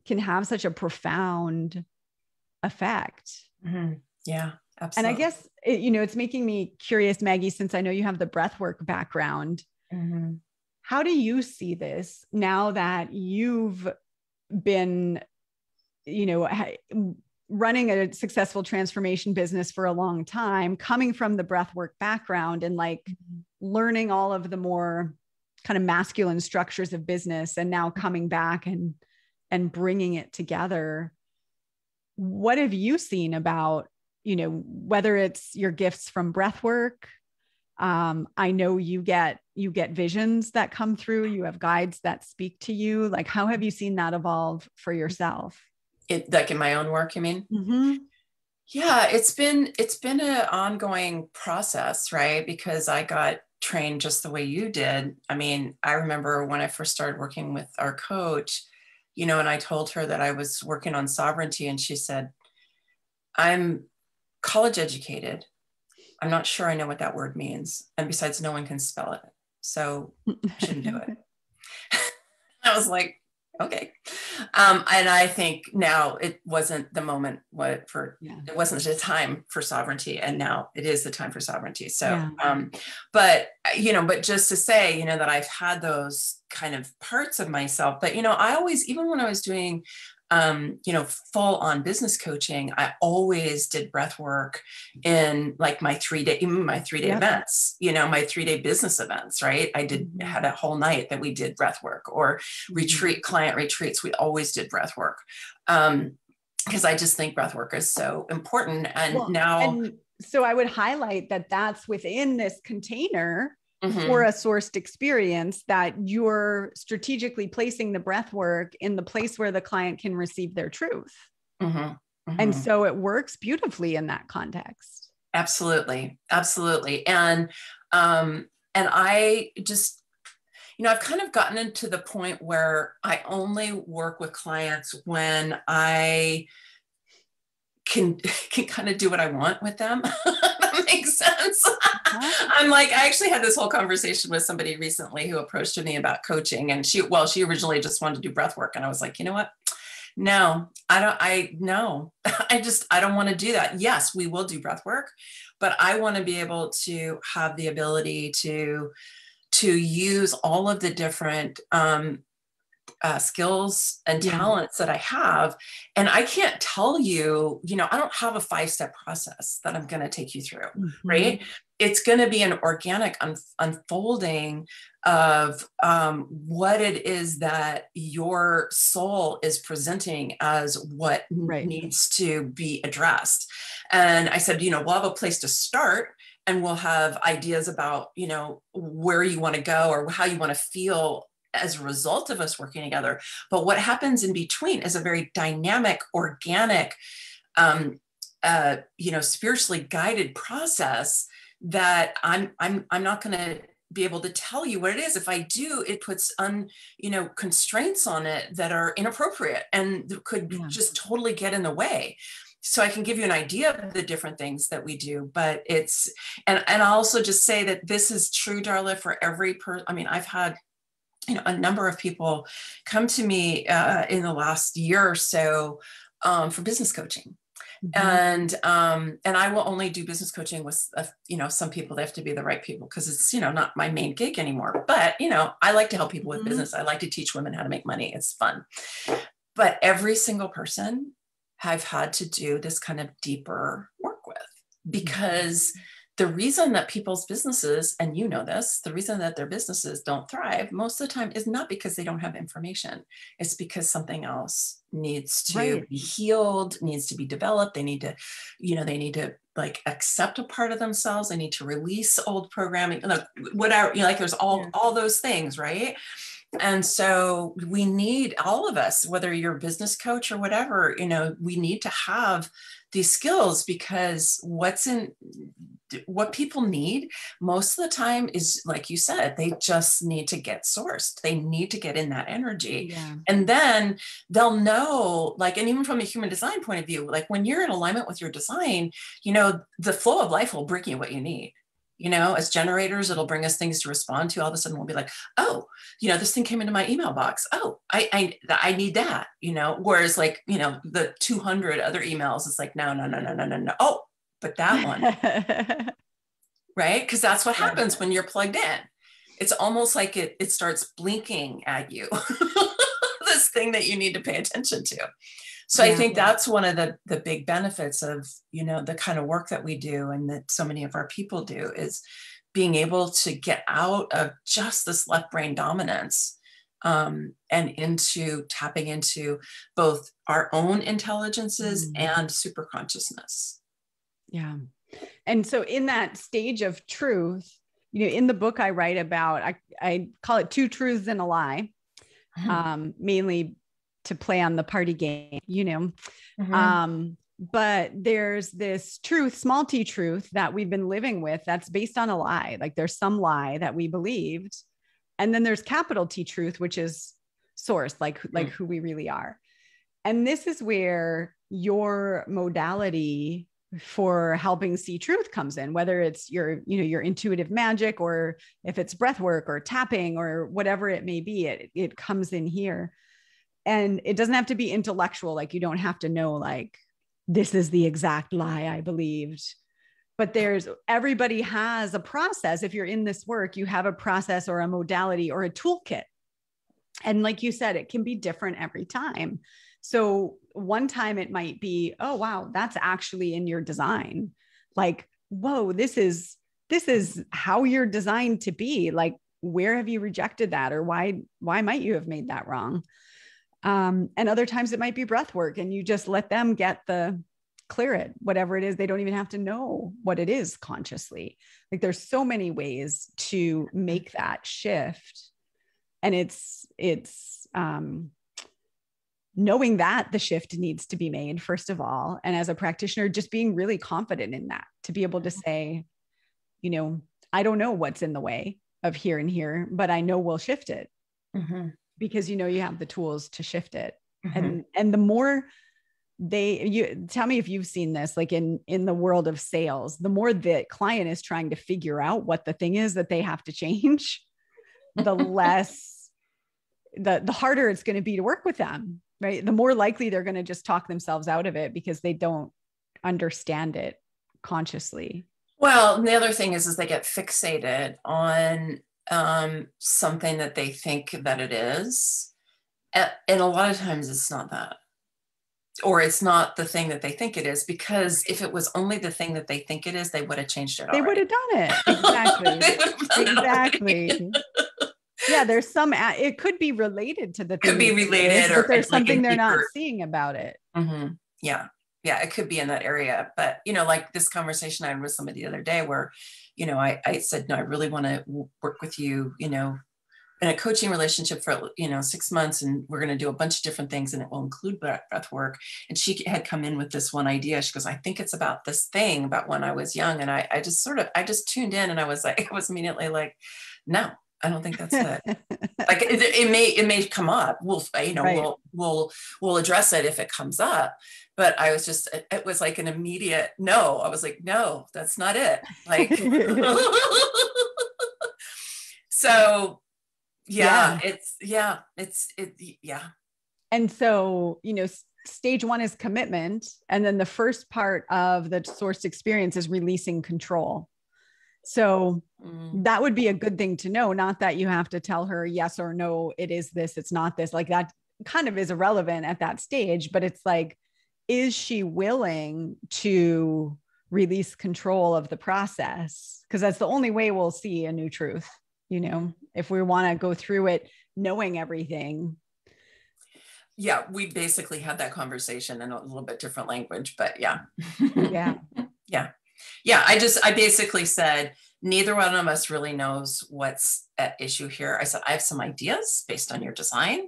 can have such a profound effect. Yeah, absolutely. And I guess, it's making me curious, Maggie, since I know you have the breathwork background, how do you see this now that you've been, running a successful transformation business for a long time, coming from the breathwork background and like learning all of the more kind of masculine structures of business, and now coming back and bringing it together? What have you seen about, whether it's your gifts from breathwork? I know you get visions that come through, you have guides that speak to you. Like, how have you seen that evolve for yourself? Like in my own work, you mean? Yeah, it's been an ongoing process, right? Because I got trained just the way you did. I mean, I remember when I first started working with our coach, and I told her that I was working on sovereignty, and she said, I'm college educated. I'm not sure I know what that word means. And besides, no one can spell it. So I shouldn't do it. I was like, okay. And I think now it wasn't the moment it wasn't the time for sovereignty. And now it is the time for sovereignty. So, but just to say, that I've had those kind of parts of myself, but, I always, even when I was doing, full on business coaching, I always did breath work in like my 3-day events, my 3-day business events, right? I had a whole night that we did breath work, or client retreats. We always did breath work. Because I just think breath work is so important. And so I would highlight that that's within this container for a sourced experience, that you're strategically placing the breath work in the place where the client can receive their truth. And so it works beautifully in that context. Absolutely. Absolutely. And I just, I've kind of gotten into the point where I only work with clients when I can kind of do what I want with them. That makes sense. I'm like, I actually had this whole conversation with somebody recently who approached me about coaching, and she originally just wanted to do breath work. And I was like, you know what? No, I don't want to do that. Yes, we will do breath work, but I want to be able to have the ability to use all of the different skills and talents that I have. And I can't tell you, I don't have a 5-step process that I'm going to take you through, right? It's going to be an organic unfolding of what it is that your soul is presenting as what needs to be addressed. And I said, we'll have a place to start, and we'll have ideas about, where you want to go or how you want to feel as a result of us working together. But what happens in between is a very dynamic, organic, spiritually guided process that I'm not going to be able to tell you what it is. If I do, it puts constraints on it that are inappropriate and could just totally get in the way. So I can give you an idea of the different things that we do, but it's, and I'll also just say that this is true, Darla, for every person. I mean, I've had a number of people come to me in the last year or so for business coaching. Mhm. And I will only do business coaching with, some people. They have to be the right people, because it's, not my main gig anymore. But, I like to help people with Mhm. business. I like to teach women how to make money. It's fun. But every single person I've had to do this kind of deeper work with, because the reason that people's businesses, and this, the reason that their businesses don't thrive most of the time is not because they don't have information. It's because something else needs to Right. be healed, needs to be developed. They need to, like accept a part of themselves. They need to release old programming, whatever, like there's all those things, right? And so we need, all of us, whether you're a business coach or whatever, we need to have these skills, because what people need most of the time is, like you said, they just need to get sourced. They need to get in that energy. Yeah. And then they'll know, like, and even from a human design point of view, like when you're in alignment with your design, the flow of life will bring you what you need. As generators, it'll bring us things to respond to. All of a sudden we'll be like, oh, this thing came into my email box. Oh, I need that, whereas like, the 200 other emails, it's like, no. Oh, but that one, right? Because that's what Yeah. happens when you're plugged in. It's almost like it starts blinking at you, this thing that you need to pay attention to. So I think that's one of the big benefits of, the kind of work that we do, and that so many of our people do, is being able to get out of just this left brain dominance, and into tapping into both our own intelligences and super consciousness. Yeah. And so in that stage of truth, in the book I write about, I call it two truths and a lie, mainly to play on the party game, but there's this truth, small t truth, that we've been living with, that's based on a lie. Like there's some lie that we believed. And then there's capital T truth, which is source, like who we really are. And this is where your modality for helping see truth comes in, whether it's your intuitive magic, or if it's breath work or tapping or whatever it may be, it comes in here. And it doesn't have to be intellectual. Like you don't have to know, like, this is the exact lie I believed. But everybody has a process. If you're in this work, you have a process or a modality or a toolkit. And like you said, it can be different every time. So one time it might be, oh, wow, that's actually in your design. Like, whoa, this is how you're designed to be. Like, where have you rejected that? Or why might you have made that wrong? And other times it might be breath work, and you just let them clear it, whatever it is. They don't even have to know what it is consciously. Like there's so many ways to make that shift. And it's knowing that the shift needs to be made, first of all. And as a practitioner, just being really confident in that, to be able to say, I don't know what's in the way of here and here, but I know we'll shift it. Because you have the tools to shift it. And the more you tell me if you've seen this, like in the world of sales, the more the client is trying to figure out what the thing is that they have to change, the less, the harder it's going to be to work with them, right? The more likely they're going to just talk themselves out of it because they don't understand it consciously. Well, and the other thing is they get fixated on something that they think that it is. And a lot of times it's not that. Or it's not the thing that they think it is, because if it was only the thing that they think it is, they would have changed it already. They would have done it. Exactly. Exactly. Yeah, there's it could be related to the thing. Could be related, but there's something they're not seeing about it. Yeah. Yeah, it could be in that area. But, like this conversation I had with somebody the other day where, I said, no, I really want to work with you, in a coaching relationship for 6 months, and we're going to do a bunch of different things, and it will include breath work. And she had come in with this one idea. She goes, I think it's about this thing about when I was young. And I just tuned in, and I was immediately like, no, I don't think that's it. Like it may come up. We'll address it if it comes up. But I was it was like an immediate no. I was like, no, that's not it. Like, so yeah. And so, stage one is commitment. And then the first part of the source experience is releasing control. So that would be a good thing to know. Not that you have to tell her yes or no, it is this, it's not this. Like that kind of is irrelevant at that stage, but it's like, is she willing to release control of the process? Because that's the only way we'll see a new truth. You know, if we want to go through it knowing everything. Yeah, we basically had that conversation in a little bit different language, but yeah. Yeah. Yeah. Yeah. I basically said, neither one of us really knows what's at issue here. I said, I have some ideas based on your design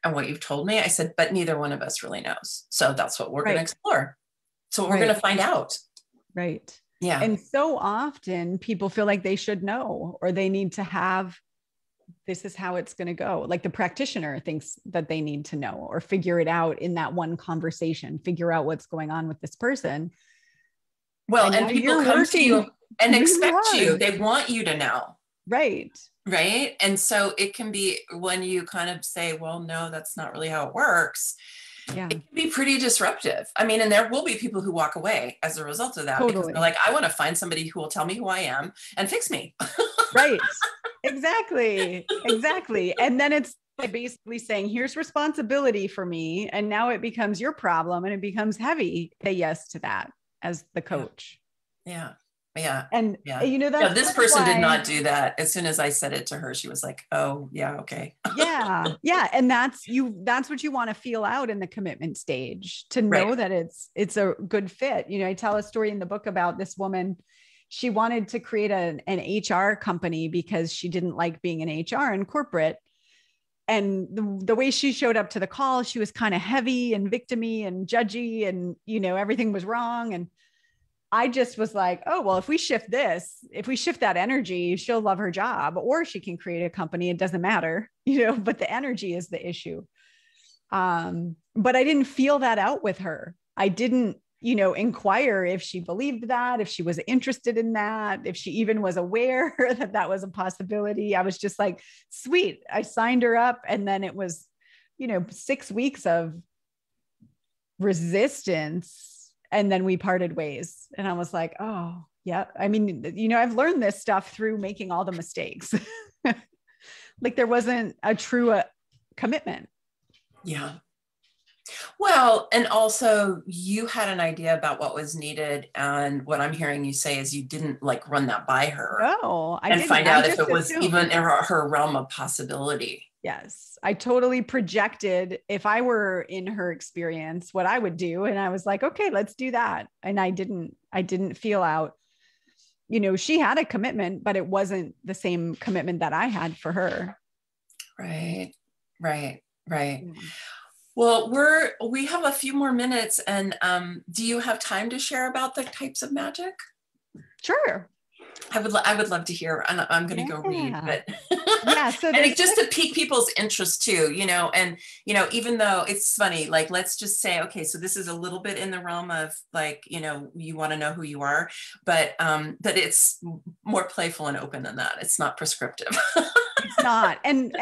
and what you've told me. I said, but neither one of us really knows. So that's what we're going to explore. So we're going to find out. Right. Yeah. And so often people feel like they should know, or they need to have, this is how it's going to go. Like the practitioner thinks that they need to know or figure it out in that one conversation, figure out what's going on with this person. Well, and people come to you and expect you, they want you to know. Right. Right. And so it can be when you kind of say, well, no, that's not really how it works. Yeah. It can be pretty disruptive. I mean, and there will be people who walk away as a result of that because they're like, I want to find somebody who will tell me who I am and fix me. Right. Exactly. Exactly. And then it's basically saying, here's responsibility for me. And now it becomes your problem and it becomes heavy. Say yes to that as the coach. Yeah. Yeah. And you know, that's this person did not do that. As soon as I said it to her, she was like, oh yeah. Okay. Yeah. Yeah. And that's what you want to feel out in the commitment stage, to know that it's a good fit. You know, I tell a story in the book about this woman. She wanted to create an HR company because she didn't like being in HR and corporate. And the way she showed up to the call, she was kind of heavy and victim-y and judgy, and, you know, everything was wrong. And I just was like, oh, well, if we shift that energy, she'll love her job, or she can create a company. It doesn't matter, you know, but the energy is the issue. But I didn't feel that out with her. I didn't, you know, inquire if she believed that, if she was interested in that, if she even was aware that that was a possibility. I was just like, sweet. I signed her up. And then it was, you know, 6 weeks of resistance. And then we parted ways. And I was like, oh, yeah. I mean, you know, I've learned this stuff through making all the mistakes. Like there wasn't a true commitment. Yeah. Well, and also you had an idea about what was needed. And what I'm hearing you say is you didn't like run that by her. No, I didn't. Find out if it was even in her realm of possibility. Yes. I totally projected if I were in her experience, what I would do. And I was like, okay, let's do that. And I didn't feel out, you know, she had a commitment, but it wasn't the same commitment that I had for her. Right. Yeah. Well, we have a few more minutes, and do you have time to share about the types of magic? Sure. I would love to hear, and I'm going to go read, but yeah. So and just to pique people's interest too, you know, and, you know, even though it's funny, like, let's just say, okay, so this is a little bit in the realm of like, you know, you want to know who you are, but it's more playful and open than that. It's not prescriptive. It's not. And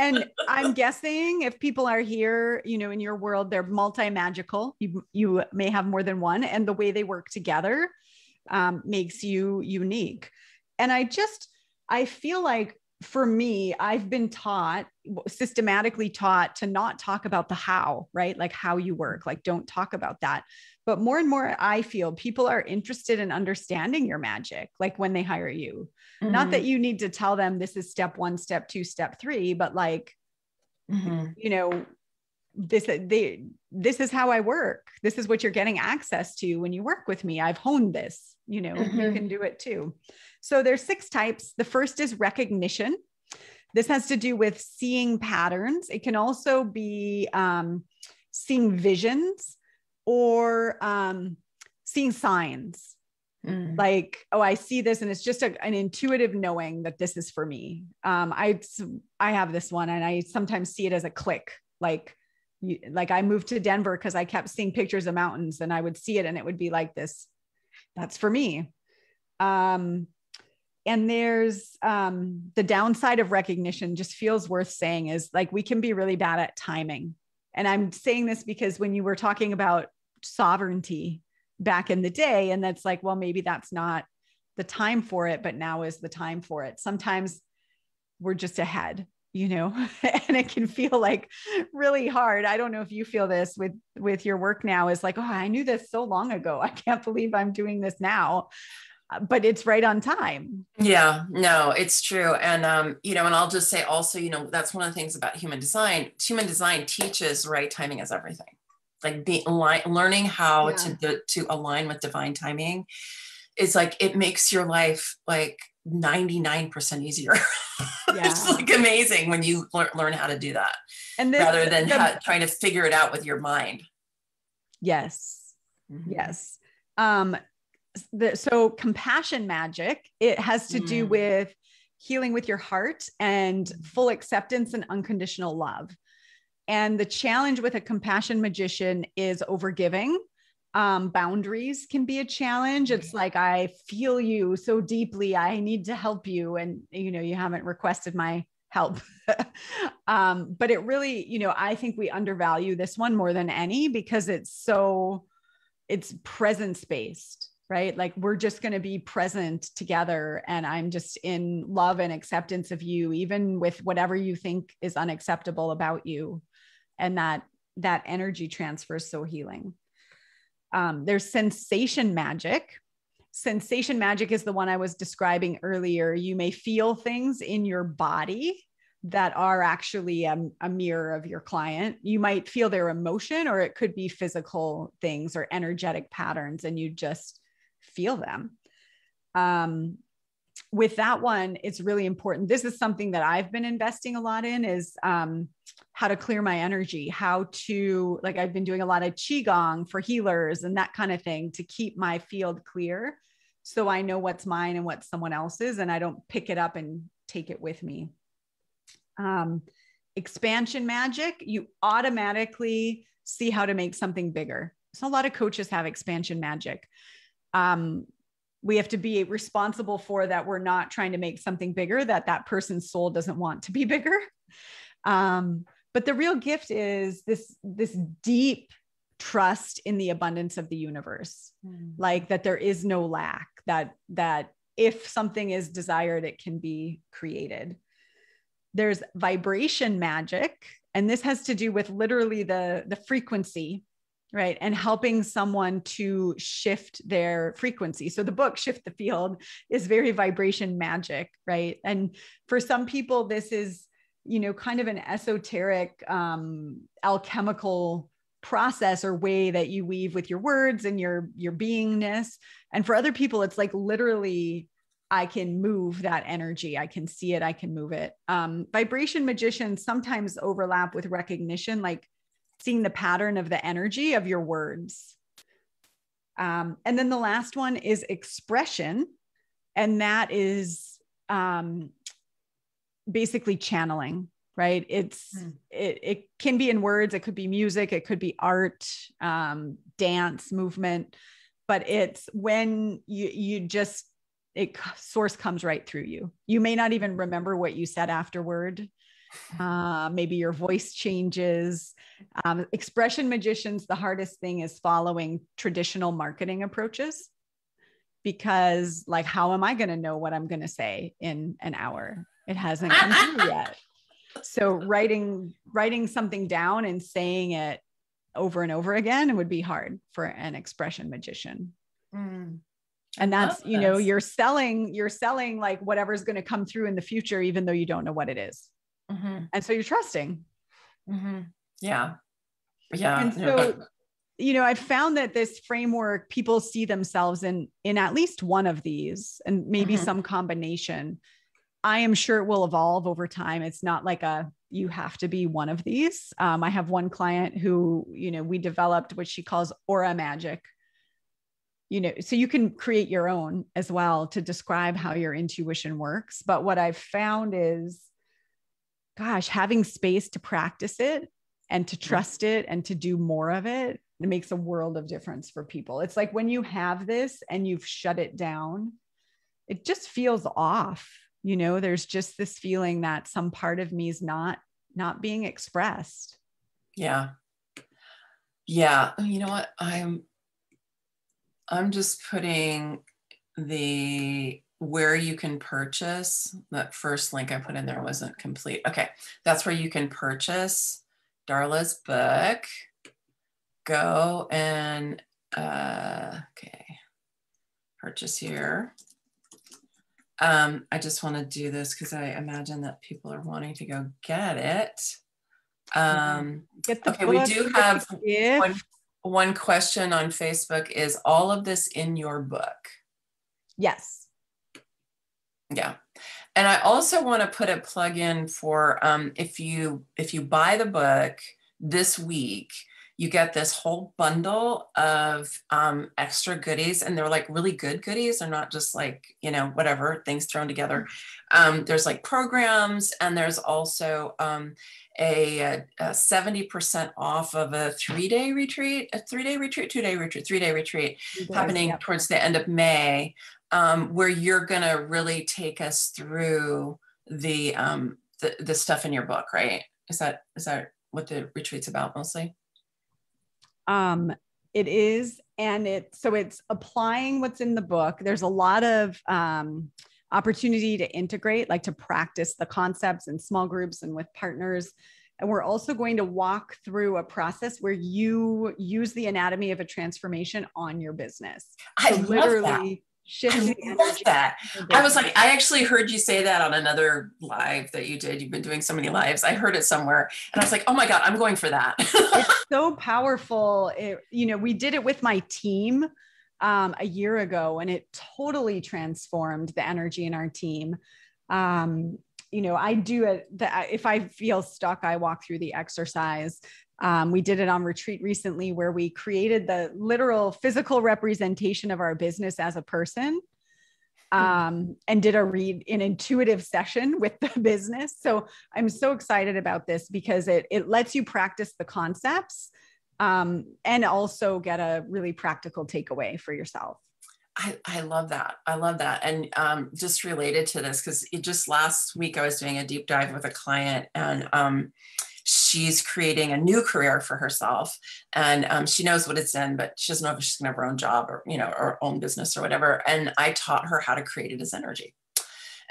I'm guessing if people are here, you know, in your world, they're multi-magical. You may have more than one, and the way they work together makes you unique. And I feel like for me, I've been systematically taught to not talk about the how, right? Like how you work, like don't talk about that. But more and more, I feel people are interested in understanding your magic, like when they hire you. Mm-hmm. Not that you need to tell them this is step 1, step 2, step 3, but like, mm-hmm. you know, this is how I work. This is what you're getting access to when you work with me. I've honed this, you know, mm-hmm. you can do it too. So there's 6 types. The first is recognition. This has to do with seeing patterns. It can also be seeing visions or seeing signs. Mm. Like, oh, I see this, and it's just an intuitive knowing that this is for me. I have this one, and I sometimes see it as a click. Like I moved to Denver because I kept seeing pictures of mountains, and I would see it, and it would be like this. That's for me. And there's the downside of recognition, just feels worth saying, is like we can be really bad at timing And I'm saying this because when you were talking about sovereignty back in the day, and that's like, well, maybe that's not the time for it, but now is the time for it. Sometimes we're just ahead, and it can feel like really hard. I don't know if you feel this with your work now, is like, oh, I knew this so long ago. I can't believe I'm doing this now, but it's right on time. Yeah, no, it's true. And, and I'll just say also, that's one of the things about human design. Human design teaches right timing is everything. Like learning how to align with divine timing is like, it makes your life like 99% easier. Yeah. It's like amazing when you learn how to do that, and rather than trying to figure it out with your mind. Yes. Mm-hmm. Yes. So compassion magic, it has to do with healing with your heart and full acceptance and unconditional love. And the challenge with a compassion magician is overgiving. Boundaries can be a challenge. It's like, I feel you so deeply, I need to help you. And, you haven't requested my help. But it really, I think we undervalue this one more than any, because it's presence based, right? Like, we're just going to be present together. And I'm just in love and acceptance of you, even with whatever you think is unacceptable about you. And that energy transfer is so healing. There's sensation magic. Sensation magic is the one I was describing earlier. You may feel things in your body that are actually a mirror of your client. You might feel their emotion, or it could be physical things or energetic patterns, and you just feel them. With that one, it's really important. This is something that I've been investing a lot in, is how to clear my energy, how to, like, I've been doing a lot of Qigong for healers and that kind of thing to keep my field clear. So I know what's mine and what's someone else's, and I don't pick it up and take it with me. Expansion magic, you automatically see how to make something bigger. So a lot of coaches have expansion magic. We have to be responsible for that. We're not trying to make something bigger that person's soul doesn't want to be bigger. But the real gift is this deep trust in the abundance of the universe, like that there is no lack, that if something is desired, it can be created. There's vibration magic, and this has to do with literally the frequency, right? And helping someone to shift their frequency. So the book Shift the Field is very vibration magic, right? And for some people, this is, kind of an esoteric, alchemical process or way that you weave with your words and your beingness. And for other people, it's like, literally, I can move that energy. I can see it. I can move it. Vibration magicians sometimes overlap with recognition, like seeing the pattern of the energy of your words. And then the last one is expression. And that is basically channeling, right? It can be in words. It could be music. It could be art, dance, movement, but it's when source comes right through you. You may not even remember what you said afterward. Maybe your voice changes. Expression magicians, the hardest thing is following traditional marketing approaches, because, like, how am I going to know what I'm going to say in an hour? It hasn't come through yet. So writing something down and saying it over and over again would be hard for an expression magician. And that's, you're selling like whatever's going to come through in the future, even though you don't know what it is. And so you're trusting. Yeah. And so, I've found that this framework, people see themselves in at least one of these, and maybe some combination. I am sure it will evolve over time. It's not like you have to be one of these. I have one client who, we developed what she calls aura magic. So you can create your own as well to describe how your intuition works. But what I've found is, gosh, having space to practice it and to trust it and to do more of it, it makes a world of difference for people. It's like when you have this and you've shut it down, it just feels off. There's just this feeling that some part of me is not being expressed. Yeah. Yeah. You know what? I'm just putting the where you can purchase. That first link I put in there wasn't complete. Okay. That's where you can purchase Darla's book. Go and okay. Purchase here. I just want to do this because I imagine that people are wanting to go get it. Get the okay, book, we do have one question on Facebook. Is all of this in your book? Yes. Yeah. And I also want to put a plug in for if you buy the book this week, you get this whole bundle of extra goodies, and they're like really good goodies. They're not just like, you know, whatever things thrown together. There's like programs, and there's also a 70% off of a 3-day retreat, a 3-day retreat, 2-day retreat, 3-day retreat happening towards the end of May, where you're going to really take us through the stuff in your book, right? Is that what the retreat's about mostly? It is. And it's applying what's in the book. There's a lot of opportunity to integrate, like to practice the concepts in small groups and with partners. And we're also going to walk through a process where you use the anatomy of a transformation on your business. I love that. Shifting energy. That. I was like, I actually heard you say that on another live that you did. You've been doing so many lives. I heard it somewhere and I was like, oh my God, I'm going for that. It's so powerful. We did it with my team a year ago, and it totally transformed the energy in our team. I do it. If I feel stuck, I walk through the exercise. We did it on retreat recently where we created the literal physical representation of our business as a person, and did an intuitive session with the business. So I'm so excited about this because it lets you practice the concepts, and also get a really practical takeaway for yourself. I love that. I love that. And just related to this, because just last week I was doing a deep dive with a client, and she's creating a new career for herself, and she knows what it's in, but she doesn't know if she's going to have her own job or, her own business or whatever. And I taught her how to create it as energy.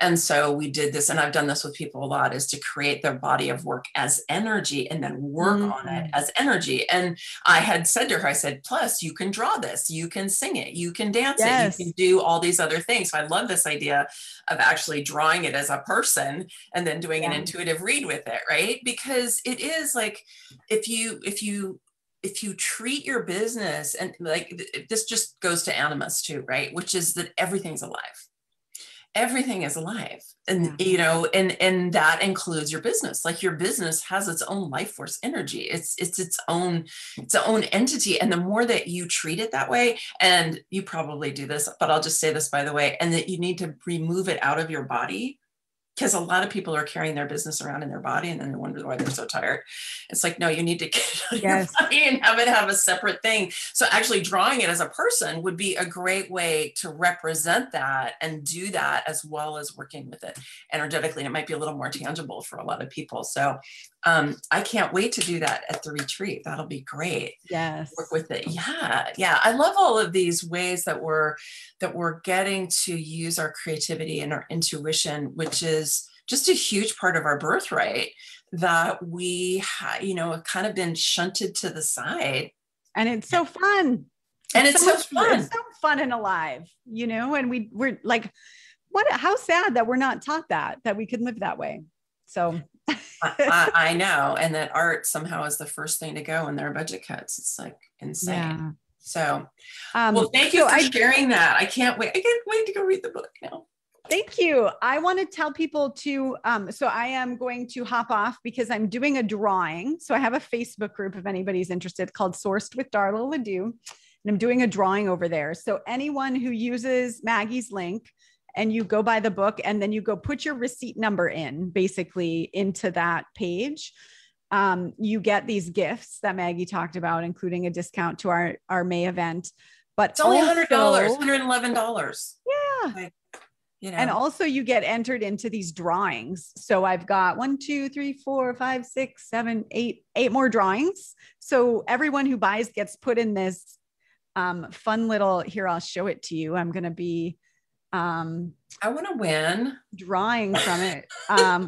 And so we did this, and I've done this with people a lot, is to create their body of work as energy and then work on it as energy. And I had said to her, I said, plus you can draw this, you can sing it, you can dance it, you can do all these other things. So I love this idea of actually drawing it as a person and then doing an intuitive read with it, right? Because it is like, if you treat your business, and like this just goes to animus too, right? Which is that everything's alive. Everything is alive. And, and that includes your business. Like your business has its own life force energy. It's its own entity. And the more that you treat it that way, and you probably do this, but I'll just say this, by the way, and that you need to remove it out of your body, because a lot of people are carrying their business around in their body and then they wonder why they're so tired. It's like, no, you need to get it out of your body and have it have a separate thing. So actually drawing it as a person would be a great way to represent that and do that, as well as working with it energetically. And it might be a little more tangible for a lot of people. So I can't wait to do that at the retreat. That'll be great. Yes. Work with it. Yeah. I love all of these ways that we're getting to use our creativity and our intuition, which is just a huge part of our birthright that we, have kind of been shunted to the side. And it's so fun. It's so fun. It's so fun and alive, and we're like, how sad that we're not taught that we could live that way. So I know. And that art somehow is the first thing to go when there are budget cuts. It's like insane. Yeah. So, well, thank you for sharing that. I can't wait. I can't wait to go read the book now. Thank you. I want to tell people to, so I am going to hop off because I'm doing a drawing. So I have a Facebook group, if anybody's interested, called Sourced with Darla LeDoux. And I'm doing a drawing over there. So anyone who uses Maggie's link, and you go buy the book, and then you go put your receipt number in, basically into that page, you get these gifts that Maggie talked about, including a discount to our May event. But it's only $100, $111. Yeah. And also you get entered into these drawings. So I've got 1, 2, 3, 4, 5, 6, 7, 8 more drawings. So everyone who buys gets put in this fun little, here, I'll show it to you. I'm going to be, I want to win drawing from it.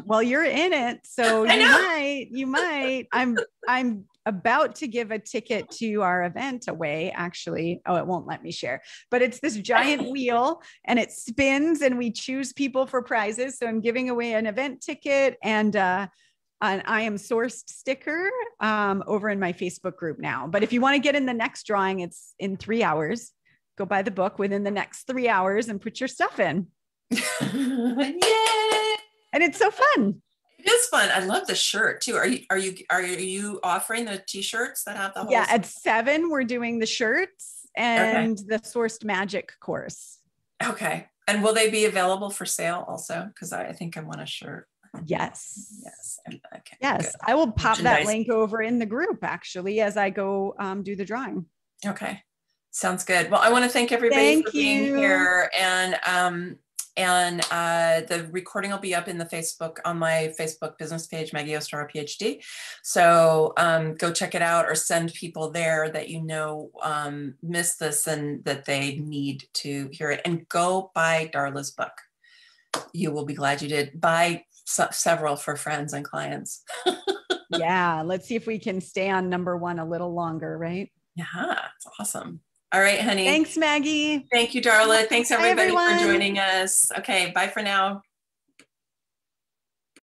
Well, you're in it. So you might, I'm about to give a ticket to our event away, actually. Oh, it won't let me share, but it's this giant wheel and it spins and we choose people for prizes. So I'm giving away an event ticket and an I Am Sourced sticker over in my Facebook group now. But if you want to get in the next drawing, it's in 3 hours. Go buy the book within the next 3 hours and put your stuff in. Yay! And it's so fun. It is fun. I love the shirt too. Are you offering the t-shirts that have the whole? Yeah, at 7 we're doing the shirts and the Sourced Magic course. Okay. And will they be available for sale also? Because I think I want a shirt. Yes. Yes. Okay. Yes. Good. I will pop that link over in the group actually as I go do the drawing. Okay. Sounds good. Well, I want to thank everybody for being here, and the recording will be up in the Facebook, on my Facebook business page, Maggie Ostara PhD. So go check it out, or send people there that you know missed this and that they need to hear it. And go buy Darla's book. You will be glad you did. Buy several for friends and clients. Yeah, let's see if we can stay on #1 a little longer, right? Yeah, it's awesome. All right, honey. Thanks, Maggie. Thank you, Darla. Thanks, everybody, for joining us. Okay, bye for now.